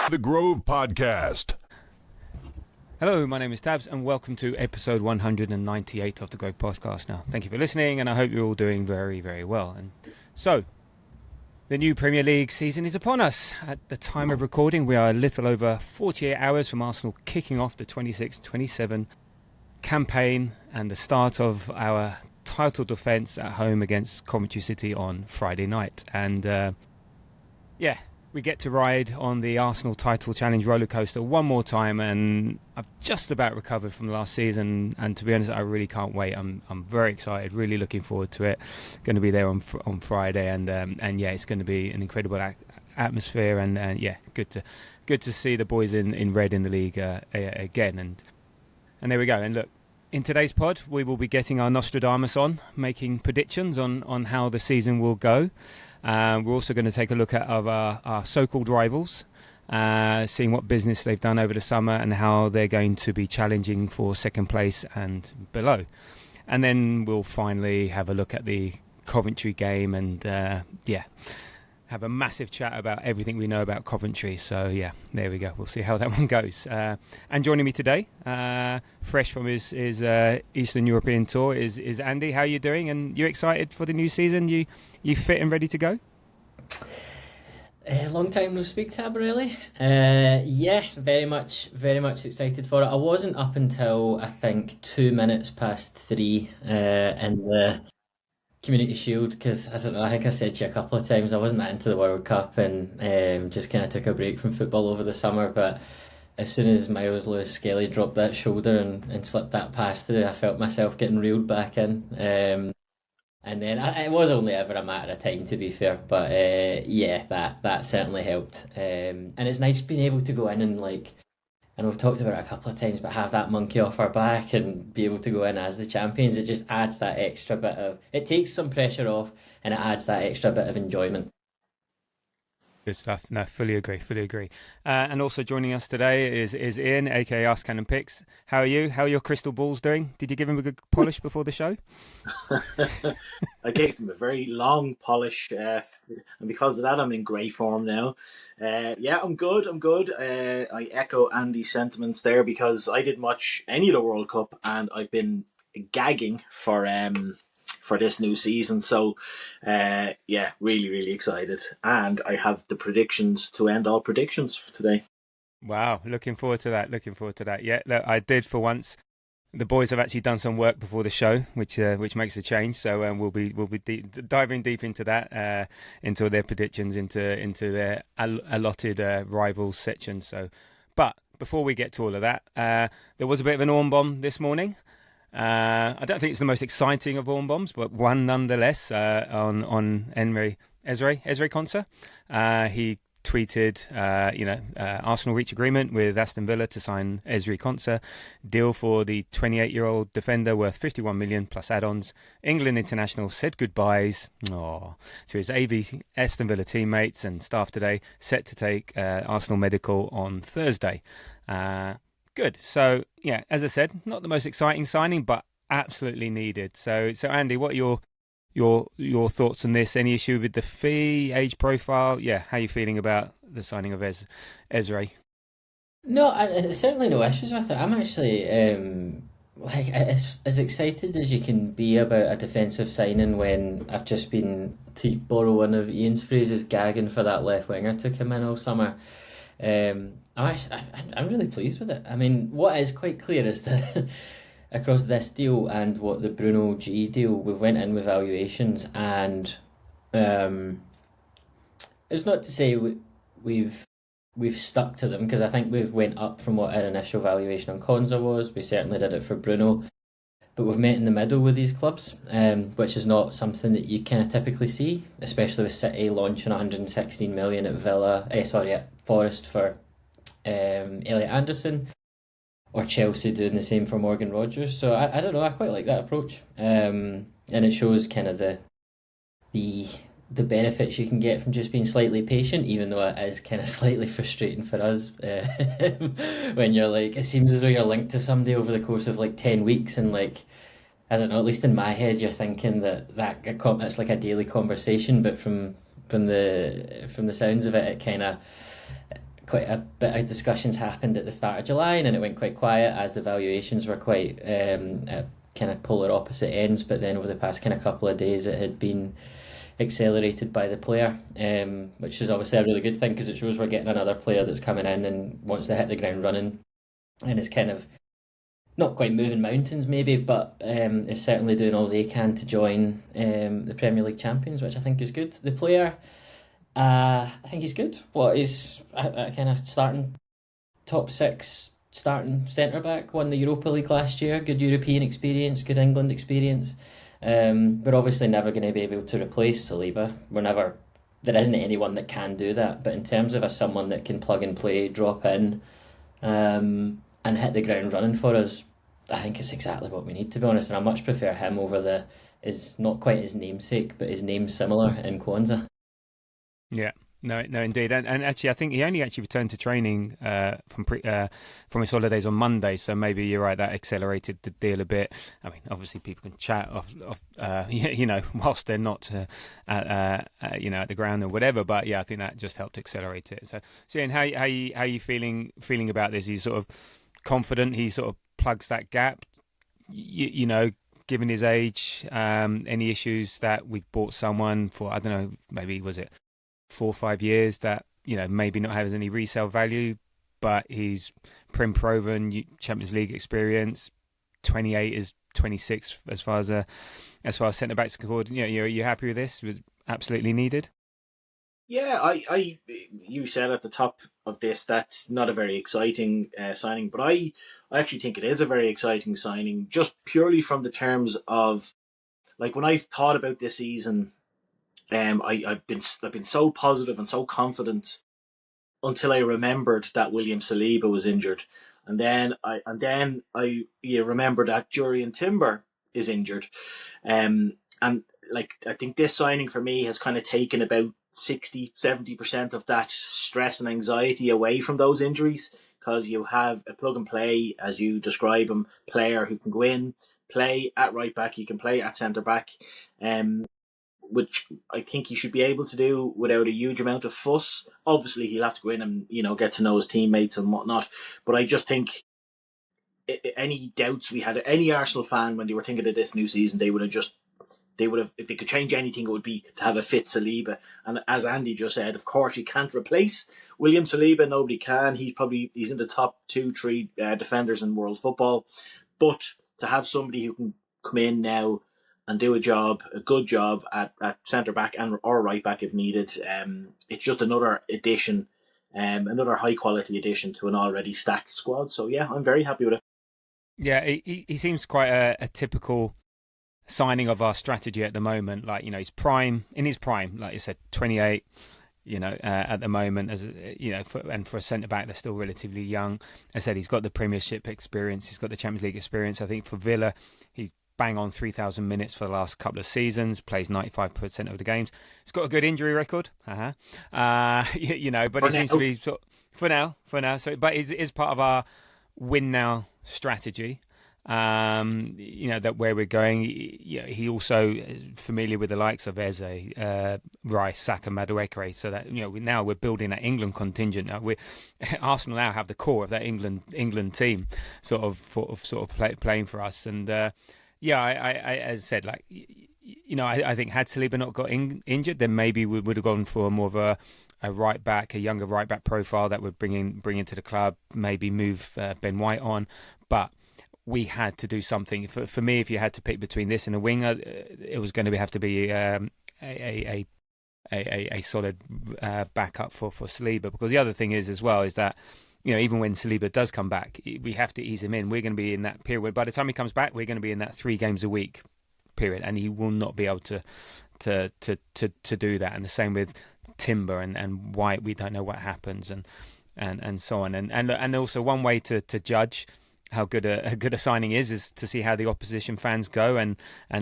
The Grove Podcast. Hello, my name is Tabs and welcome to episode 198 of the Grove Podcast. Now, thank you for listening and I hope you're all doing very, very well. And so, the new Premier League season is upon us. At the time of recording, we are a little over 48 hours from Arsenal kicking off the 26-27 campaign and the start of our title defence at home against Coventry City on Friday night. And we get to ride on the Arsenal title challenge roller coaster one more time, and I've just about recovered from last season, and to be honest, I really can't wait. I'm very excited, really looking forward to it. Going to be there on Friday, and it's going to be an incredible atmosphere, and good to see the boys in red in the league again, and there we go. And look, in today's pod, we will be getting our Nostradamus on, making predictions on how the season will go. We're also going to take a look at our so-called rivals, seeing what business they've done over the summer and how they're going to be challenging for second place and below. And then we'll finally have a look at the Coventry game and, have a massive chat about everything we know about Coventry. So, there we go. We'll see how that one goes. And joining me today, fresh from his Eastern European tour, is Andy. How are you doing? And you excited for the new season? You fit and ready to go? Long time no speak, Tab, really. Very much excited for it. I wasn't up until, I think, 2 minutes past 3 in the Community Shield, because I don't know, I think I've said to you a couple of times I wasn't that into the World Cup and just kind of took a break from football over the summer, but as soon as Lewis Skelly dropped that shoulder and slipped that pass through, I felt myself getting reeled back in, and then it was only ever a matter of time, to be fair, but that certainly helped, and it's nice being able to go in and, like, and we've talked about it a couple of times, but have that monkey off our back and be able to go in as the champions, it just adds that extra bit of, it takes some pressure off and it adds that extra bit of enjoyment. Good stuff. No, fully agree. And also joining us today is Ian, aka Ask Cannon Picks. How are you? How are your crystal balls doing? Did you give him a good polish before the show? I gave them a very long polish, and because of that, I'm in great form now. I'm good. I echo Andy's sentiments there because I didn't watch any of the World Cup, and I've been gagging for this new season. So, really excited, and I have the predictions to end all predictions for today. Wow, looking forward to that. Yeah, look, I did for once. The boys have actually done some work before the show, which makes a change. So we'll be diving deep into that, into their predictions, into their allotted rivals section. So, but before we get to all of that, there was a bit of an Orm bomb this morning. I don't think it's the most exciting of Orm bombs, but one nonetheless. On Ezri Konsa, he tweeted, Arsenal reach agreement with Aston Villa to sign Ezri Konsa, deal for the 28-year-old defender worth 51 million plus add-ons. England international said goodbyes to his Aston Villa teammates and staff today, set to take Arsenal medical on Thursday. Good. So, as I said, not the most exciting signing, but absolutely needed. So Andy, what are your thoughts on this? Any issue with the fee, age profile? How are you feeling about the signing of Ezri? No, certainly no issues with it. I'm actually as excited as you can be about a defensive signing when I've just been, to borrow one of Ian's phrases, gagging for that left winger to come in all summer. I'm really pleased with it. I mean, what is quite clear is that across this deal and what the Bruno G deal, we've went in with valuations, and it's not to say we've stuck to them, because I think we've went up from what our initial valuation on Konsa was. We certainly did it for Bruno, but we've met in the middle with these clubs, which is not something that you kind of typically see, especially with City launching 116 million at Forest for Elliot Anderson, or Chelsea doing the same for Morgan Rogers. So I don't know, I quite like that approach, and it shows kind of the benefits you can get from just being slightly patient, even though it is kind of slightly frustrating for us when you're like, it seems as though you're linked to somebody over the course of like 10 weeks, and like, I don't know, at least in my head you're thinking that it's like a daily conversation, but from the sounds of it, it kind of quite a bit of discussions happened at the start of July, and then it went quite quiet as the valuations were quite at kind of polar opposite ends. But then over the past kind of couple of days, it had been accelerated by the player, which is obviously a really good thing because it shows we're getting another player that's coming in and wants to hit the ground running, and is kind of not quite moving mountains maybe, but is certainly doing all they can to join the Premier League champions, which I think is good. The player, I think he's good. He's a kind of starting top six starting centre back. Won the Europa League last year. Good European experience, good England experience. We're obviously never going to be able to replace Saliba. There isn't anyone that can do that. But in terms of someone that can plug and play, drop in, and hit the ground running for us, I think it's exactly what we need, to be honest. And I much prefer him over is not quite his namesake, but his name similar in Konsa. Yeah, no, indeed, and actually, I think he only actually returned to training from his holidays on Monday. So maybe you're right, that accelerated the deal a bit. I mean, obviously, people can chat whilst they're not at the ground or whatever. But yeah, I think that just helped accelerate it. So Ian, how you feeling about this? Are you sort of confident he sort of plugs that gap? Given his age, any issues that we've bought someone for, I don't know, maybe was it 4 or 5 years that maybe not has any resale value, but he's proven Champions League experience. 28 is 26 as far as centre backs are. You're happy with this? Was absolutely needed. Yeah, you said at the top of this that's not a very exciting signing, but I actually think it is a very exciting signing, just purely from the terms of, like, when I've thought about this season, I've been so positive and so confident until I remembered that William Saliba was injured, and then I remembered that Ezri Timber is injured, and like, I think this signing for me has kind of taken about 60-70% of that stress and anxiety away from those injuries, because you have a plug and play, as you describe him, player who can go in, play at right back, he can play at centre back, which I think he should be able to do without a huge amount of fuss. Obviously, he'll have to go in and get to know his teammates and whatnot. But I just think any doubts we had, any Arsenal fan when they were thinking of this new season, they would have, if they could change anything, it would be to have a fit Saliba. And as Andy just said, of course, you can't replace William Saliba. Nobody can. He's in the top 2-3 defenders in world football. But to have somebody who can come in now and do a good job at centre back or right back if needed, it's just another addition, another high quality addition to an already stacked squad. So yeah, I'm very happy with it. Yeah, he seems quite a typical signing of our strategy at the moment. Like, he's in his prime, like you said, 28, at the moment, as and for a centre back, they're still relatively young. As I said, he's got the Premiership experience, he's got the Champions League experience. I think for Villa, he's bang on 3,000 minutes for the last couple of seasons, plays 95% of the games. He's got a good injury record, but it seems to be sort of, for now. So, but it is part of our win now strategy. That where we're going. He also is familiar with the likes of Eze, Rice, Saka, Madueke, so that we're building that England contingent. Arsenal now have the core of that England team, sort of playing for us. And I as I said, like, I think had Saliba not got injured, then maybe we would have gone for more of a right back, a younger right back profile that would bring into the club. Maybe move Ben White on, but we had to do something. For me, if you had to pick between this and a winger, it was going to have to be a solid backup for Saliba. Because the other thing is as well is that even when Saliba does come back, we have to ease him in. We're going to be in that period. By the time he comes back, we're going to be in that 3 games a week period, and he will not be able to do that. And the same with Timber and White. We don't know what happens and so on. And also one way to judge how good a signing is to see how the opposition fans go and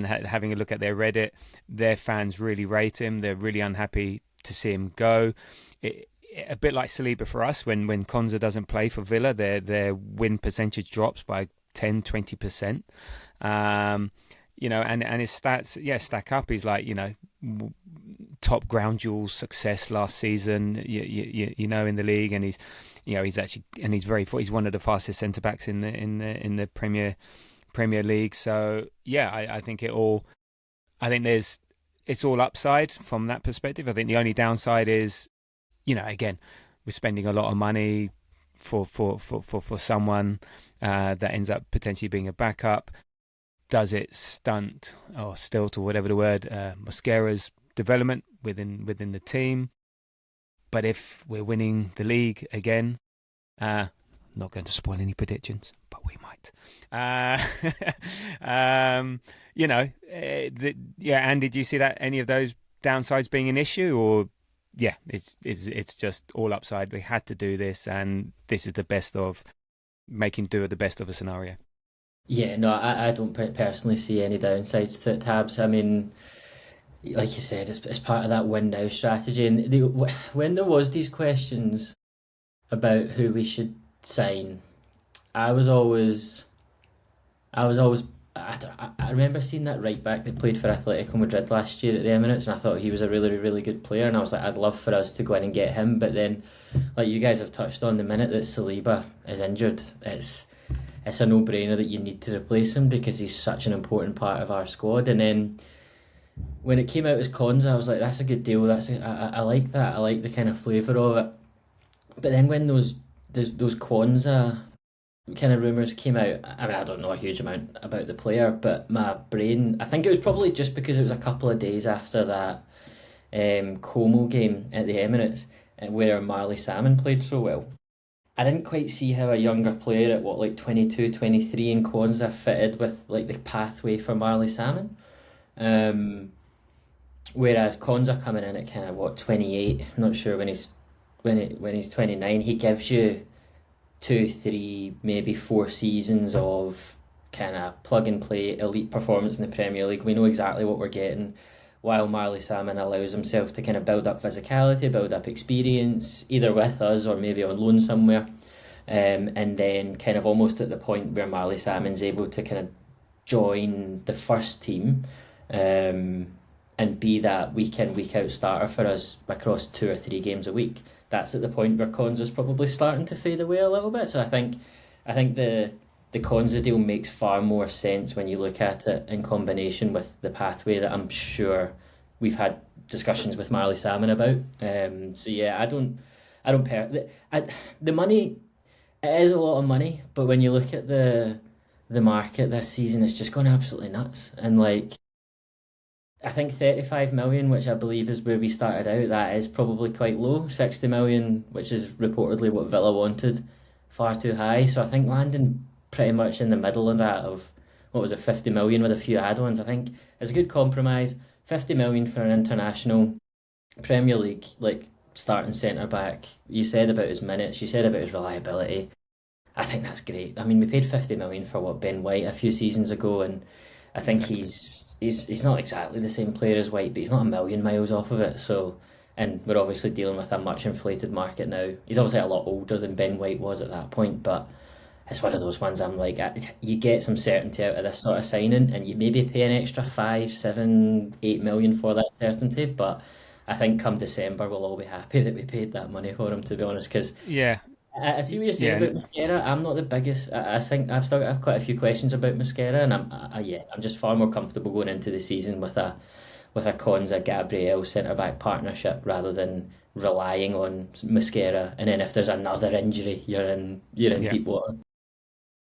having a look at their Reddit. Their fans really rate him. They're really unhappy to see him go. A bit like Saliba for us, when Konsa doesn't play for Villa, their win percentage drops by 10-20%. And his stats, stack up. He's like, top ground duel success last season, in the league, and he's one of the fastest centre backs in the Premier League. So I think it's all upside from that perspective. I think the only downside is, again, we're spending a lot of money for someone that ends up potentially being a backup. Does it stunt or stilt or whatever the word, Mosquera's development within the team? But if we're winning the league again, not going to spoil any predictions, but we might. And did you see that any of those downsides being an issue, or it's just all upside? We had to do this, and this is the best of making do with the best of a scenario. Yeah, no, I don't personally see any downsides to it, Tabs. I mean, like you said, it's part of that win now strategy. And when there was these questions about who we should sign, I remember seeing that right back that played for Atletico Madrid last year at the Emirates, and I thought he was a really, really good player, and I was like, I'd love for us to go in and get him. But then, like you guys have touched on, the minute that Saliba is injured, it's a no-brainer that you need to replace him because he's such an important part of our squad. And then when it came out as Konsa, I was like, that's a good deal. I like that. I like the kind of flavour of it. But then when those Konsa kind of rumours came out, I mean, I don't know a huge amount about the player, but my brain, I think it was probably just because it was a couple of days after that Como game at the Emirates where Marley Salmon played so well. I didn't quite see how a younger player at 22, 23 in Konsa fitted with like the pathway for Marley Salmon. Whereas Konsa coming in at kind of 28, I'm not sure when he's 29, he gives you 2, 3, maybe 4 seasons of kind of plug and play elite performance in the Premier League. We know exactly what we're getting, while Marley Salmon allows himself to kind of build up physicality, build up experience, either with us or maybe on loan somewhere. And then kind of almost at the point where Marley Salmon's able to kind of join the first team and be that week in, week out starter for us across 2 or 3 games a week. That's at the point where Konsa's probably starting to fade away a little bit. So I think the Konsa deal makes far more sense when you look at it in combination with the pathway that I'm sure we've had discussions with Marley Salmon about. The money, it is a lot of money, but when you look at the market this season, it's just gone absolutely nuts. And like, I think 35 million, which I believe is where we started out, that is probably quite low. 60 million, which is reportedly what Villa wanted, far too high. So I think landing pretty much in the middle of that of, 50 million with a few add-ons, I think is a good compromise. 50 million for an international Premier League, like, starting centre-back. You said about his minutes, you said about his reliability. I think that's great. I mean, we paid 50 million for Ben White a few seasons ago, and I think he's not exactly the same player as White, but he's not a million miles off of it. So, and we're obviously dealing with a much inflated market now. He's obviously a lot older than Ben White was at that point, but it's one of those ones I'm like, you get some certainty out of this sort of signing, and you maybe pay an extra 5, 7, 8 million for that certainty, but I think come December we'll all be happy that we paid that money for him, to be honest, because I see what you're saying about Mosquera. I'm not the biggest. I think I've still got quite a few questions about Mosquera, and I'm just far more comfortable going into the season with a Konsa Gabriel centre back partnership rather than relying on Mosquera. And then if there's another injury, you're in deep water.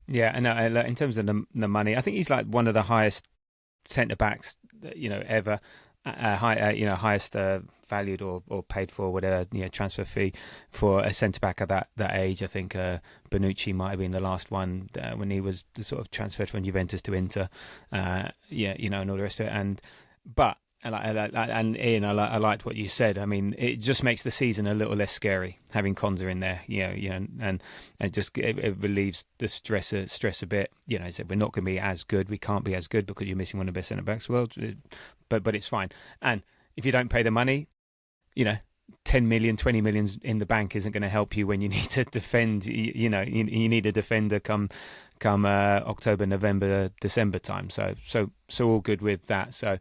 Yeah, and in terms of the money, I think he's like one of the highest centre backs ever. Highest valued or paid for, whatever, transfer fee for a centre back at that age. I think Bonucci might have been the last one when he was sort of transferred from Juventus to Inter. And all the rest of it. But Ian, I liked what you said. I mean, it just makes the season a little less scary having Konsa in there. And it relieves the stress a bit. I said we're not going to be as good. We can't be as good because you're missing one of the best centre backs. Well, but it's fine. And if you don't pay the money, 10 million, 20 million in the bank isn't going to help you when you need to defend. You need a defender come October, November, December time. So all good with that. So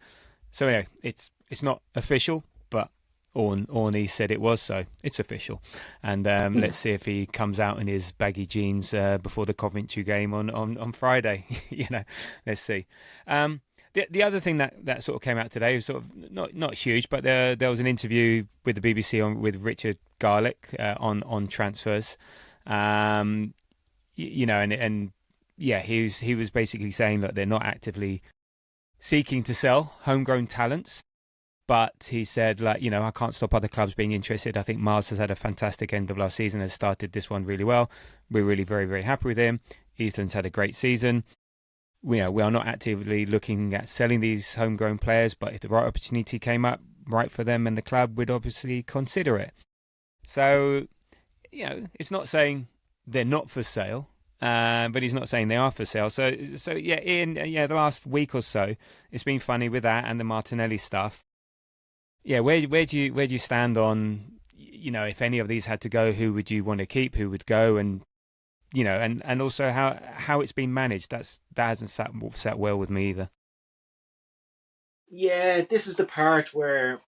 anyway, it's not official, but Orney said it was, so it's official. And let's see if he comes out in his baggy jeans before the Coventry game on Friday. Let's see. The other thing that sort of came out today was sort of not huge, but there was an interview with the BBC with Richard Garlick on transfers. And he was basically saying that they're not actively seeking to sell homegrown talents. But he said, I can't stop other clubs being interested. I think Miles has had a fantastic end of last season, has started this one really well. We're really very, very happy with him. Ethan's had a great season. We are not actively looking at selling these homegrown players, but if the right opportunity came up, right for them and the club, we'd obviously consider it. So, it's not saying they're not for sale, but he's not saying they are for sale. So Ian, the last week or so, it's been funny with that and the Martinelli stuff. Yeah, where do you stand on, if any of these had to go, who would you want to keep, who would go, and and also how it's been managed? That hasn't sat well with me either. Yeah, this is the part where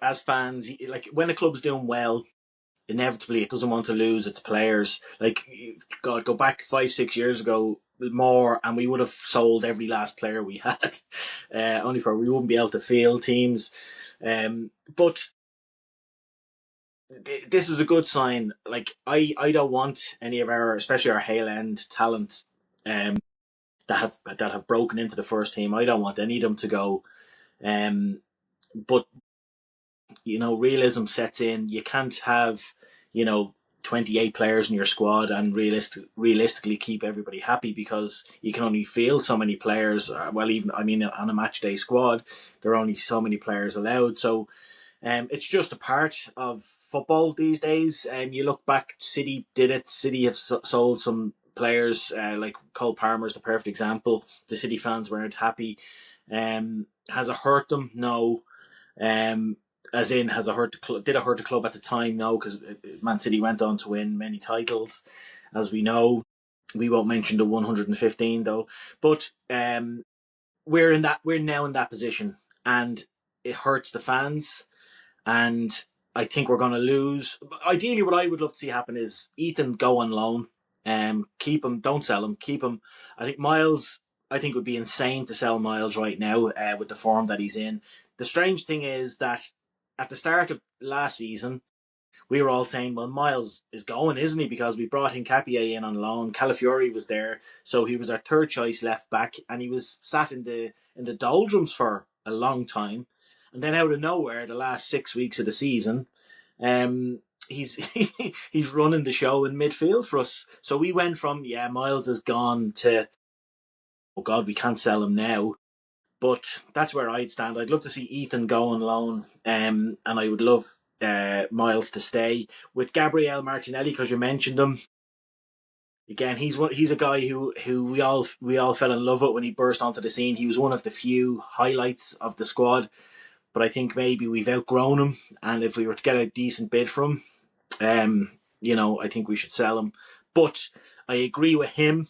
as fans, like when a club's doing well, inevitably it doesn't want to lose its players. Like, God, go back 5-6 years ago more, and we would have sold every last player we had, only for we wouldn't be able to field teams. But this is a good sign. Like, I don't want any of our, especially our Hale End talent, that have broken into the first team. I don't want any of them to go. But realism sets in. You can't have 28 players in your squad and realistically keep everybody happy, because you can only field so many players. Even on a match day squad, there are only so many players allowed. So it's just a part of football these days. And you look back, City did it. City have sold some players, like Cole Palmer's the perfect example. The City fans weren't happy. Has it hurt them? No. As in, has it hurt the club? Did it hurt the club at the time? No, because Man City went on to win many titles, as we know. We won't mention the 115 though. But we're now in that position, and it hurts the fans. And I think we're going to lose. Ideally, what I would love to see happen is Ethan go on loan. Keep him. Don't sell him. Keep him. I think Miles. I think it would be insane to sell Miles right now with the form that he's in. The strange thing is that at the start of last season, we were all saying, well, Miles is going, isn't he? Because we brought Hincapié in on loan. Calafiori was there, so he was our third choice left back, and he was sat in the doldrums for a long time. And then out of nowhere, the last 6 weeks of the season, he's he's running the show in midfield for us. So we went from, Miles is gone, to, oh God, we can't sell him now. But that's where I'd stand. I'd love to see Ethan go on loan, and I would love Miles to stay. With Gabriel Martinelli, because you mentioned him, again, he's a guy who we all fell in love with when he burst onto the scene. He was one of the few highlights of the squad, but I think maybe we've outgrown him, and if we were to get a decent bid from him, I think we should sell him. But I agree with him.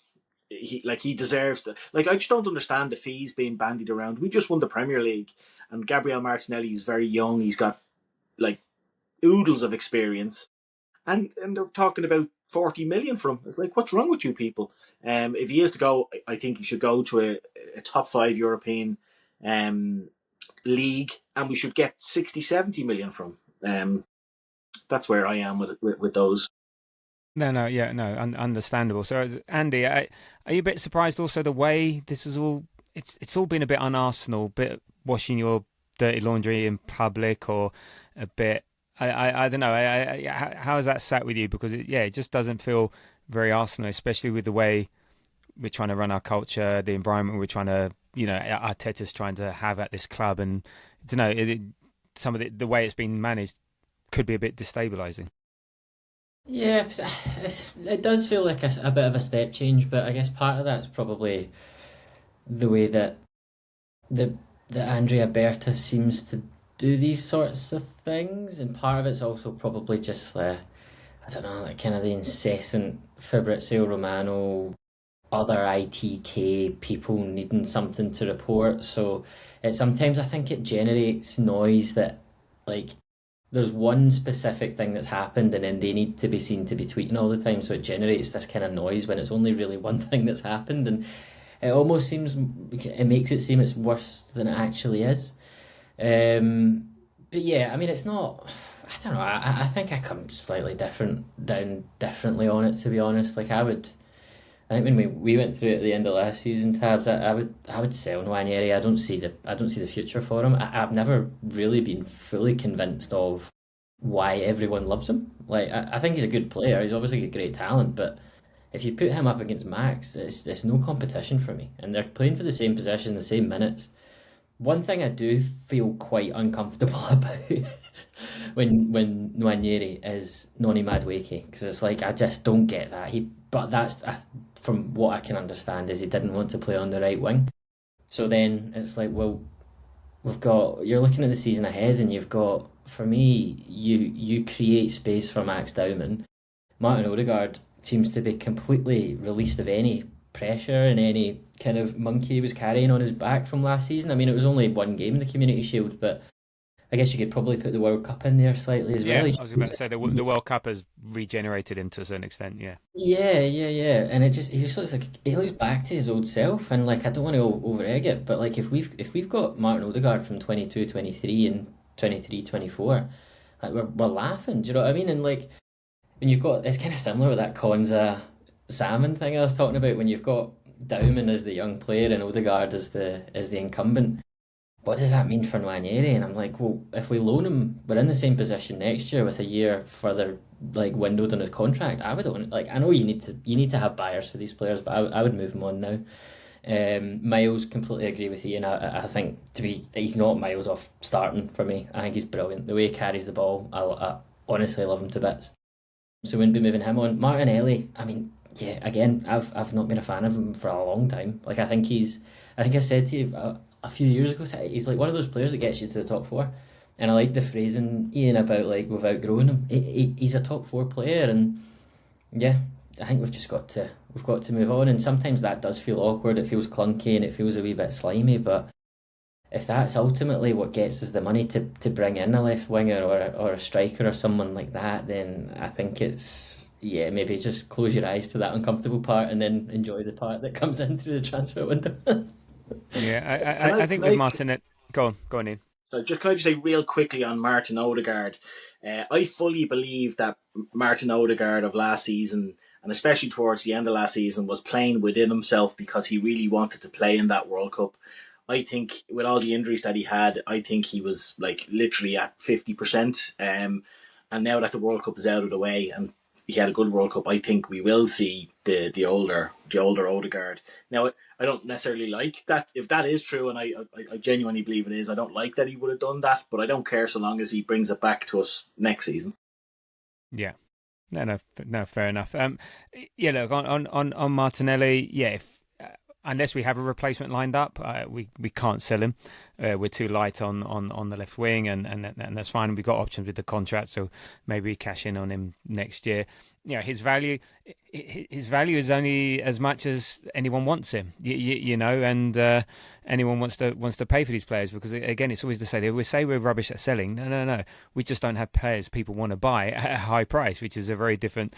He deserves the. I just don't understand the fees being bandied around. We just won the Premier League, and Gabriel Martinelli is very young. He's got oodles of experience, and they're talking about 40 million from him. It's like, what's wrong with you people? If he is to go, I think he should go to a top 5 European league, and we should get 60-70 million from him. That's where I am with those. Understandable. So, Andy, are you a bit surprised also the way this is all? It's all been a bit un-Arsenal, bit washing your dirty laundry in public, or a bit. I don't know. How has that sat with you? Because it just doesn't feel very Arsenal, especially with the way we're trying to run our culture, the environment we're trying to, Arteta's trying to have at this club, and I don't know. Some of the way it's been managed could be a bit destabilising. Yeah, it does feel like a bit of a step change, but I guess part of that's probably the way that Andrea Berta seems to do these sorts of things, and part of it's also probably just kind of the incessant Fabrizio Romano other ITK people needing something to report. So sometimes I think it generates noise that, like, there's one specific thing that's happened and then they need to be seen to be tweeting all the time. So it generates this kind of noise when it's only really one thing that's happened. And it almost seems, it makes it seem it's worse than it actually is. But yeah, I mean, it's not, I don't know, I think I come slightly down differently on it, to be honest. Like, I think when we went through it at the end of last season, Tabs, I would sell Nwaneri. I don't see the future for him. I've never really been fully convinced of why everyone loves him. Like, I think he's a good player. He's obviously got great talent, but if you put him up against Max, it's no competition for me. And they're playing for the same position, the same minutes. One thing I do feel quite uncomfortable about when Nwaneri is Noni Madueke, because it's like I just don't get that. But that's from what I can understand is he didn't want to play on the right wing. So then it's like, well, you're looking at the season ahead, and you've got, for me, you create space for Max Dowman. Martin Odegaard seems to be completely released of any pressure and any kind of monkey he was carrying on his back from last season. I mean, it was only one game, the Community Shield, but I guess you could probably put the World Cup in there slightly as well. I was about to say the World Cup has regenerated him to a certain extent. Yeah. Yeah. And he just looks like he looks back to his old self. And like, I don't want to over egg it, but like if we've got Martin Odegaard from 22, 23 and 23, 24, like we're laughing. Do you know what I mean? And like when you've got, it's kind of similar with that Konsa Salmon thing I was talking about. When you've got Dowman as the young player and Odegaard as the incumbent, what does that mean for Nwaneri? And I'm like, well, if we loan him, we're in the same position next year with a year further like windowed on his contract. I would own, like, I know you need to have buyers for these players, but I would move him on now. Miles, completely agree with you, and I think he's not miles off starting for me. I think he's brilliant. The way he carries the ball, I honestly love him to bits. So we wouldn't be moving him on. Martinelli, I mean, yeah, again, I've not been a fan of him for a long time. Like, I think I said to you a few years ago, he's like one of those players that gets you to the top four. And I like the phrasing, Ian, about like we've outgrown him. He's a top four player, and yeah, I think we've got to move on. And sometimes that does feel awkward. It feels clunky and it feels a wee bit slimy. But if that's ultimately what gets us the money to bring in a left winger or a striker or someone like that, then I think it's, yeah, maybe just close your eyes to that uncomfortable part and then enjoy the part that comes in through the transfer window. Yeah, I think with Martin, go on, Ian. So can I just say real quickly on Martin Odegaard, I fully believe that Martin Odegaard of last season, and especially towards the end of last season, was playing within himself because he really wanted to play in that World Cup. I think with all the injuries that he had, I think he was like literally at 50%. And now that the World Cup is out of the way and he had a good World Cup, I think we will see the older Odegaard. Now, I don't necessarily like that. If that is true, and I genuinely believe it is, I don't like that he would have done that, but I don't care so long as he brings it back to us next season. Yeah. No, fair enough. Yeah, look, on Martinelli, yeah, unless we have a replacement lined up, we can't sell him. We're too light on the left wing, and that's fine. We've got options with the contract, so maybe cash in on him next year. You know, his value is only as much as anyone wants him. You know, and anyone wants to pay for these players, because again, it's always the same. We say we're rubbish at selling. No. We just don't have players people want to buy at a high price, which is a very different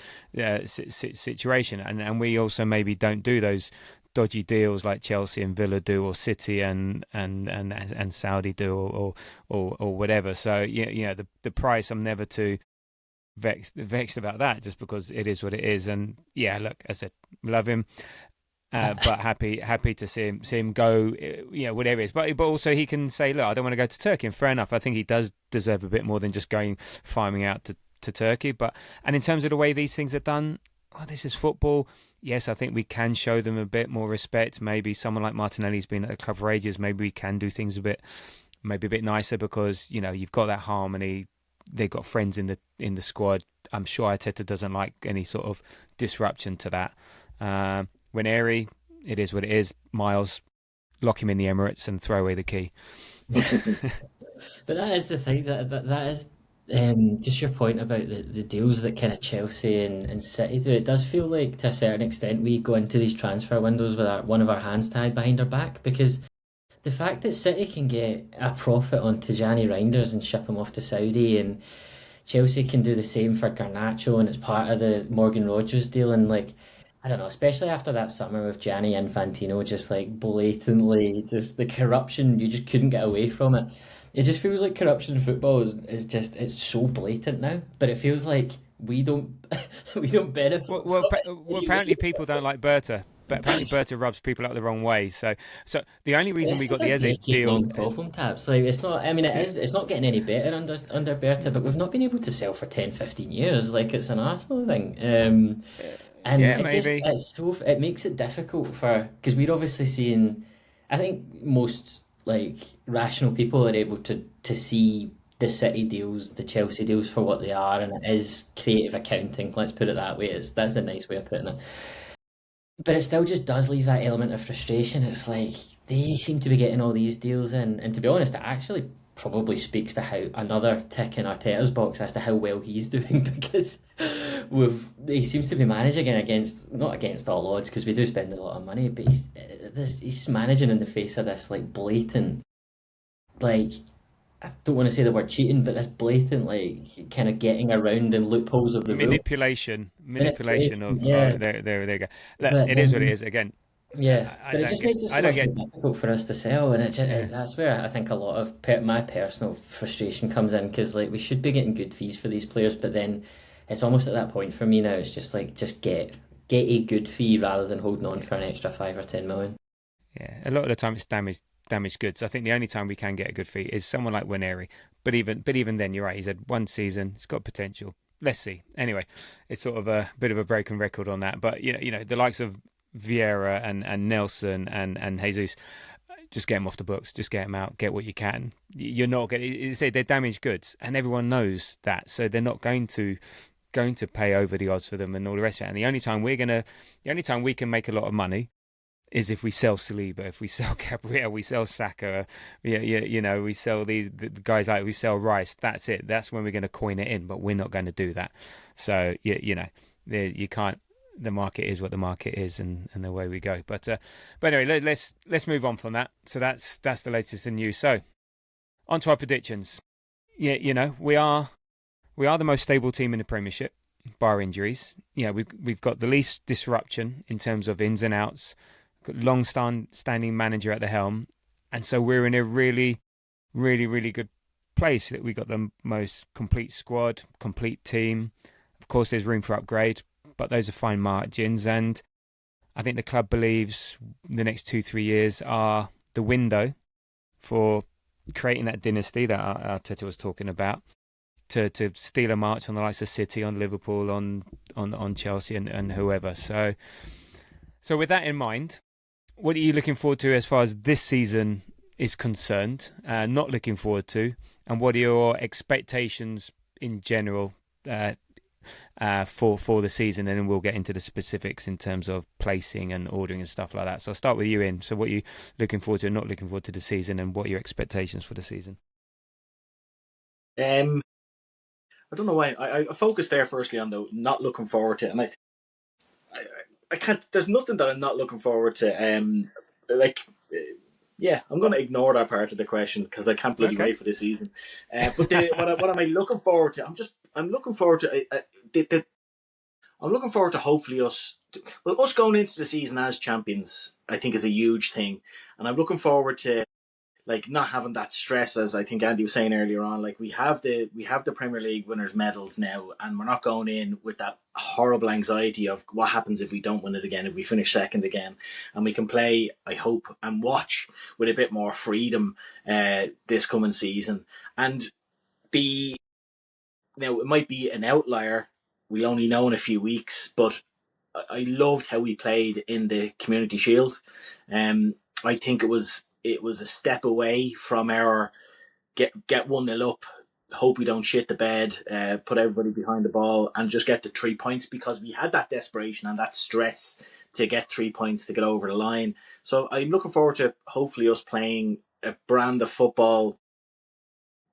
situation. And we also maybe don't do those dodgy deals like Chelsea and Villa do, or City and Saudi do, or whatever. So the price, I'm never too vexed about that, just because it is what it is. And yeah, look, as I said, love him, but happy to see him go, whatever it is. But also he can say, look, I don't want to go to Turkey, and fair enough. I think he does deserve a bit more than just farming out to Turkey. And in terms of the way these things are done, this is football. Yes, I think we can show them a bit more respect. Maybe someone like Martinelli's been at the club for ages. Maybe we can do things a bit nicer, because you've got that harmony. They've got friends in the squad. I'm sure Arteta doesn't like any sort of disruption to that. Nwaneri, it is what it is. Miles, lock him in the Emirates and throw away the key. But that is the thing. That is Just your point about the deals that kind of Chelsea and City do, it does feel like to a certain extent we go into these transfer windows with one of our hands tied behind our back, because the fact that City can get a profit on Tijani Reinders and ship him off to Saudi, and Chelsea can do the same for Garnacho and it's part of the Morgan Rogers deal, and like I don't know, especially after that summer with Gianni Infantino just like blatantly just the corruption, you just couldn't get away from it. It just feels like corruption in football is just it's so blatant now, but it feels like we don't we don't benefit from it. Apparently people don't like Berta. But apparently Berta rubs people up the wrong way. So the only reason we This got is the a Ezri deal, decade-long problem, Tabs. Like it's not. I mean, it is. It's not getting any better under Berta, but we've not been able to sell for 10, 15 years. Like it's an Arsenal thing. And yeah, it just maybe. it makes it difficult for because we're obviously seeing. I think most like rational people are able to see the City deals, the Chelsea deals for what they are, and it is creative accounting. Let's put it that way. That's the nice way of putting it. But it still just does leave that element of frustration. It's like they seem to be getting all these deals in, and to be honest, it actually probably speaks to how another tick in Arteta's box as to how well he's doing because he seems to be managing against not against all odds because we do spend a lot of money, but he's just managing in the face of this like blatant like I don't want to say the word cheating, but this blatant like kind of getting around the loopholes of the rule. Manipulation of Yeah. there you go. But It is what it is. Again, yeah, I but it don't just get makes it I so don't much get more difficult for us to sell, and yeah. that's where I think a lot of my personal frustration comes in because like we should be getting good fees for these players, but then it's almost at that point for me now. It's just like just get a good fee rather than holding on for an extra 5 or 10 million. Yeah, a lot of the time it's damaged goods. I think the only time we can get a good fee is someone like Nwaneri. But even then, you're right. He's had one season. He's got potential. Let's see. Anyway, it's sort of a bit of a broken record on that. But the likes of Vieira and Nelson and Jesus, just get them off the books. Just get them out. Get what you can. You're not going. You say they're damaged goods, and everyone knows that. So they're not going to pay over the odds for them and all the rest of it. And the only time we can make a lot of money is if we sell Saliba, if we sell Gabriel, we sell Saka, we sell the guys like we sell Rice. That's it. That's when we're going to coin it in. But we're not going to do that. So you can't. The market is what the market is, and away we go. But anyway, let's move on from that. So that's the latest in news. So on to our predictions. Yeah, we are the most stable team in the Premiership, bar injuries. Yeah, we've got the least disruption in terms of ins and outs. Long standing manager at the helm, and so we're in a really, really, really good place. That we got the most complete squad, complete team. Of course, there's room for upgrade, but those are fine margins. And I think the club believes the next 2-3 years are the window for creating that dynasty that Arteta was talking about. To steal a march on the likes of City, on Liverpool, on Chelsea, and whoever. So with that in mind, what are you looking forward to as far as this season is concerned? Not looking forward to, and what are your expectations in general for the season? And then we'll get into the specifics in terms of placing and ordering and stuff like that. So I'll start with you, In. So what are you looking forward to and not looking forward to the season, and what are your expectations for the season? I don't know why I focused there firstly on the not looking forward to, and I, I can't. There's nothing that I'm not looking forward to. Like, yeah, I'm going to ignore that part of the question because I can't bloody wait for the season. But what am I looking forward to? I'm looking forward to. I'm looking forward to hopefully us going into the season as champions. I think is a huge thing, and I'm looking forward to like not having that stress, as I think Andy was saying earlier on. Like we have the Premier League winners medals now, and we're not going in with that horrible anxiety of what happens if we don't win it again, if we finish second again, and we can play, I hope, and watch with a bit more freedom this coming season. And now it might be an outlier. We'll only know in a few weeks, but I loved how we played in the Community Shield. I think it was a step away from our get 1-0 up, hope we don't shit the bed, put everybody behind the ball and just get the 3 points, because we had that desperation and that stress to get 3 points to get over the line. So I'm looking forward to hopefully us playing a brand of football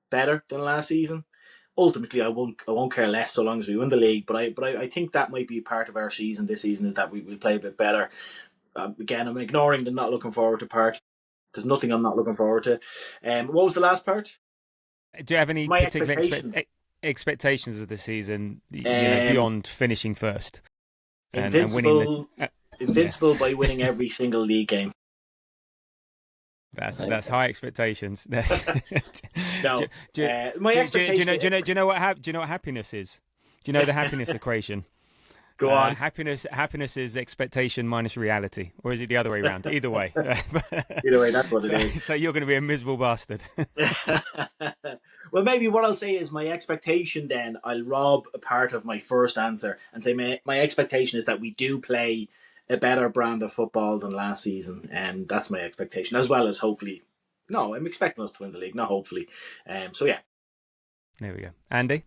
better than last season. ultimately, I won't care less so long as we win the league. But I think that might be part of our season this season, is that we will play a bit better. Again, I'm ignoring the not looking forward to part. There's nothing I'm not looking forward to. What was the last part? Do you have any My particular expectations of the season? Beyond finishing first, invincible, invincible by winning every single league game. That's high expectations. No, my expectation. Do you know what happiness is? Do you know the happiness equation? Go on. Happiness is expectation minus reality, or is it the other way around? Either way. Either way, that's what it is. So you're going to be a miserable bastard. Well, maybe what I'll say is my expectation. Then I'll rob a part of my first answer and say my expectation is that we do play a better brand of football than last season, and that's my expectation, as well as hopefully. No, I'm expecting us to win the league, not hopefully. So yeah. There we go, Andy.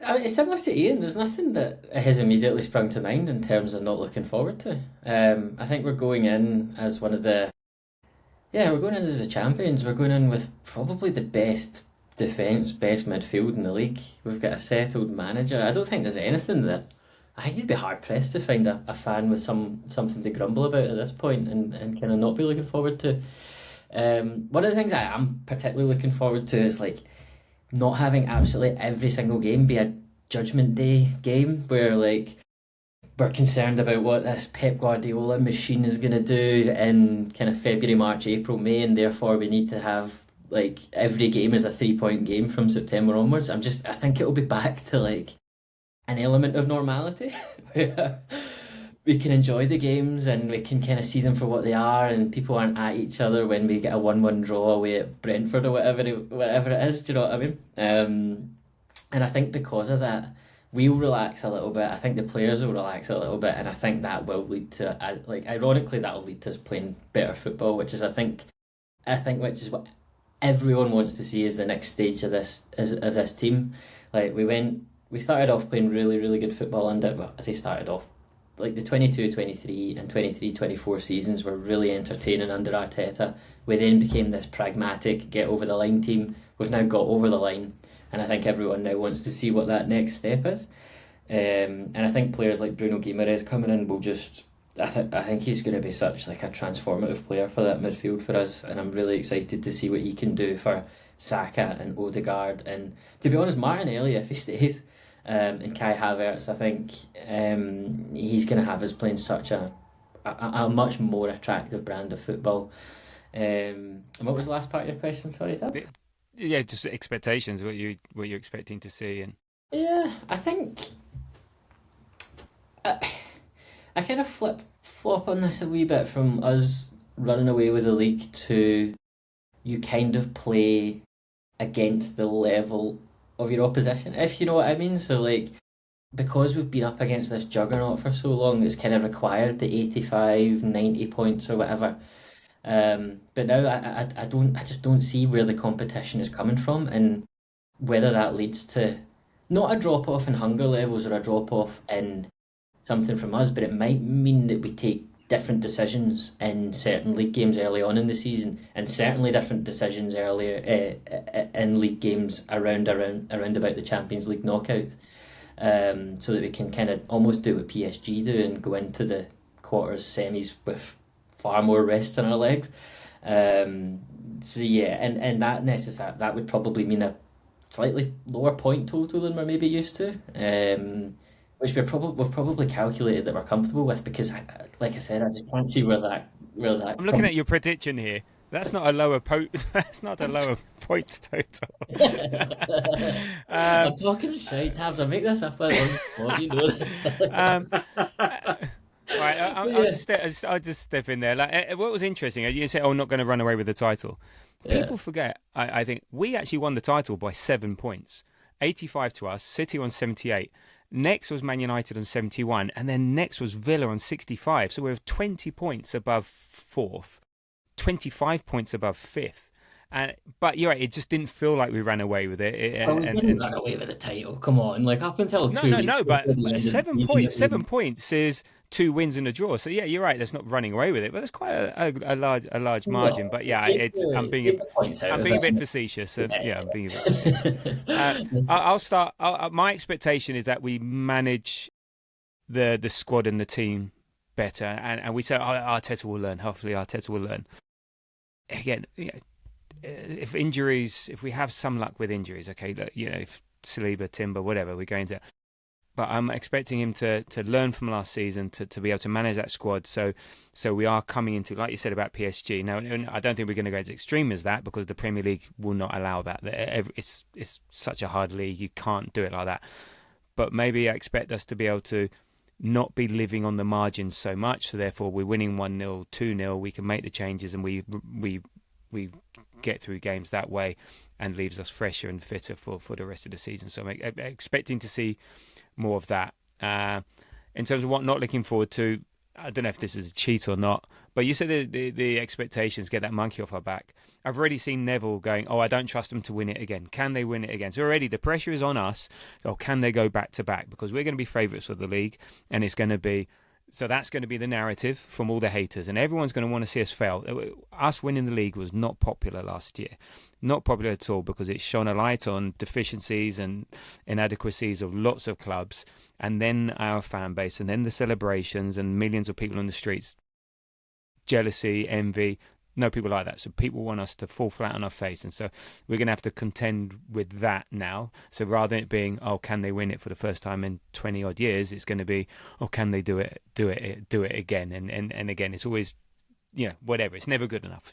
I mean, it's similar to Ian. There's nothing that has immediately sprung to mind in terms of not looking forward to. I think we're going in as we're going in as the champions. We're going in with probably the best defence, best midfield in the league. We've got a settled manager. I don't think there's anything that... I think you'd be hard pressed to find a fan with something to grumble about at this point and kind of not be looking forward to. One of the things I am particularly looking forward to is like not having absolutely every single game be a Judgment Day game where like we're concerned about what this Pep Guardiola machine is going to do in kind of February, March, April, May, and therefore we need to have like every game is a 3-point game from September onwards. I think it'll be back to like an element of normality where we can enjoy the games and we can kind of see them for what they are, and people aren't at each other when we get a 1-1 draw away at Brentford or whatever it is. Do you know what I mean? And I think because of that, we'll relax a little bit. I think the players will relax a little bit, and I think that will lead to ironically that'll lead to us playing better football, which is I think which is what everyone wants to see as the next stage of this team. Like we started off playing really, really good football under, well, as I started off, like the 22-23 and 23-24 seasons were really entertaining under Arteta. We then became this pragmatic, get over the line team. We've now got over the line, and I think everyone now wants to see what that next step is. And I think players like Bruno Guimaraes coming in will just... I think he's going to be such like a transformative player for that midfield for us, and I'm really excited to see what he can do for Saka and Odegaard, and to be honest, Martinelli, if he stays, and Kai Havertz. I think he's going to have us playing such a much more attractive brand of football. And what was the last part of your question? Sorry, Tab? Yeah, just expectations. What you're expecting to see, and yeah, I think I kind of flop on this a wee bit from us running away with the league to you kind of play against the level of your opposition, if you know what I mean. So like, because we've been up against this juggernaut for so long, it's kind of required the 85, 90 points or whatever. But now I just don't see where the competition is coming from, and whether that leads to not a drop off in hunger levels or a drop off in something from us, but it might mean that we take different decisions in certain league games early on in the season, and certainly different decisions earlier in league games around about the Champions League knockouts, so that we can kind of almost do what PSG do and go into the quarters, semis with far more rest in our legs. So yeah, and that would probably mean a slightly lower point total than we're maybe used to. Which we've probably calculated that we're comfortable with, because, like I said, I just can't see where that. I'm looking at your prediction here. That's not a lower That's not a lower points total. I'm talking shite, Tabs. I make this up on you know that. Right, I'll just step in there. Like, what was interesting, you said, "Oh, not going to run away with the title." People forget. I think we actually won the title by 7 points, 85 to us. City on 78. Next was Man United on 71, and then next was Villa on 65. So we're 20 points above fourth, 25 points above fifth. But you're right, it just didn't feel like we ran away with it. We didn't run away with the title. Come on, like up until 2 weeks. No, but 7 points is 2 wins and a draw. So yeah, you're right. That's not running away with it, but that's quite a large margin. But yeah, I'm being a bit facetious. And yeah, I'm being a bit facetious. I'll start. My expectation is that we manage the squad and the team better, and we say Arteta will learn. Hopefully, Arteta will learn. Again, if we have some luck with injuries, okay, if Saliba, Timber, whatever, we're going to. But I'm expecting him to learn from last season, to be able to manage that squad. So we are coming into, like you said about PSG. Now, I don't think we're going to go as extreme as that, because the Premier League will not allow that. It's such a hard league. You can't do it like that. But maybe I expect us to be able to not be living on the margins so much. So therefore, we're winning 1-0, 2-0. We can make the changes, and we get through games that way, and leaves us fresher and fitter for the rest of the season. So I'm expecting to see more of that. In terms of what not looking forward to, I don't know if this is a cheat or not, but you said the expectations get that monkey off our back. I've already seen Neville going, I don't trust them to win it again. Can they win it again? So already the pressure is on us. Can they go back to back? Because we're going to be favourites of the league, and it's going to be. So that's going to be the narrative from all the haters, and everyone's going to want to see us fail. Us winning the league was not popular last year. Not popular at all, because it shone a light on deficiencies and inadequacies of lots of clubs, and then our fan base, and then the celebrations and millions of people on the streets. Jealousy, envy, no people like that. So people want us to fall flat on our face, and so we're going to have to contend with that now. So rather than it being, can they win it for the first time in 20 odd years, it's going to be, can they do it again? And again, it's always, whatever. It's never good enough.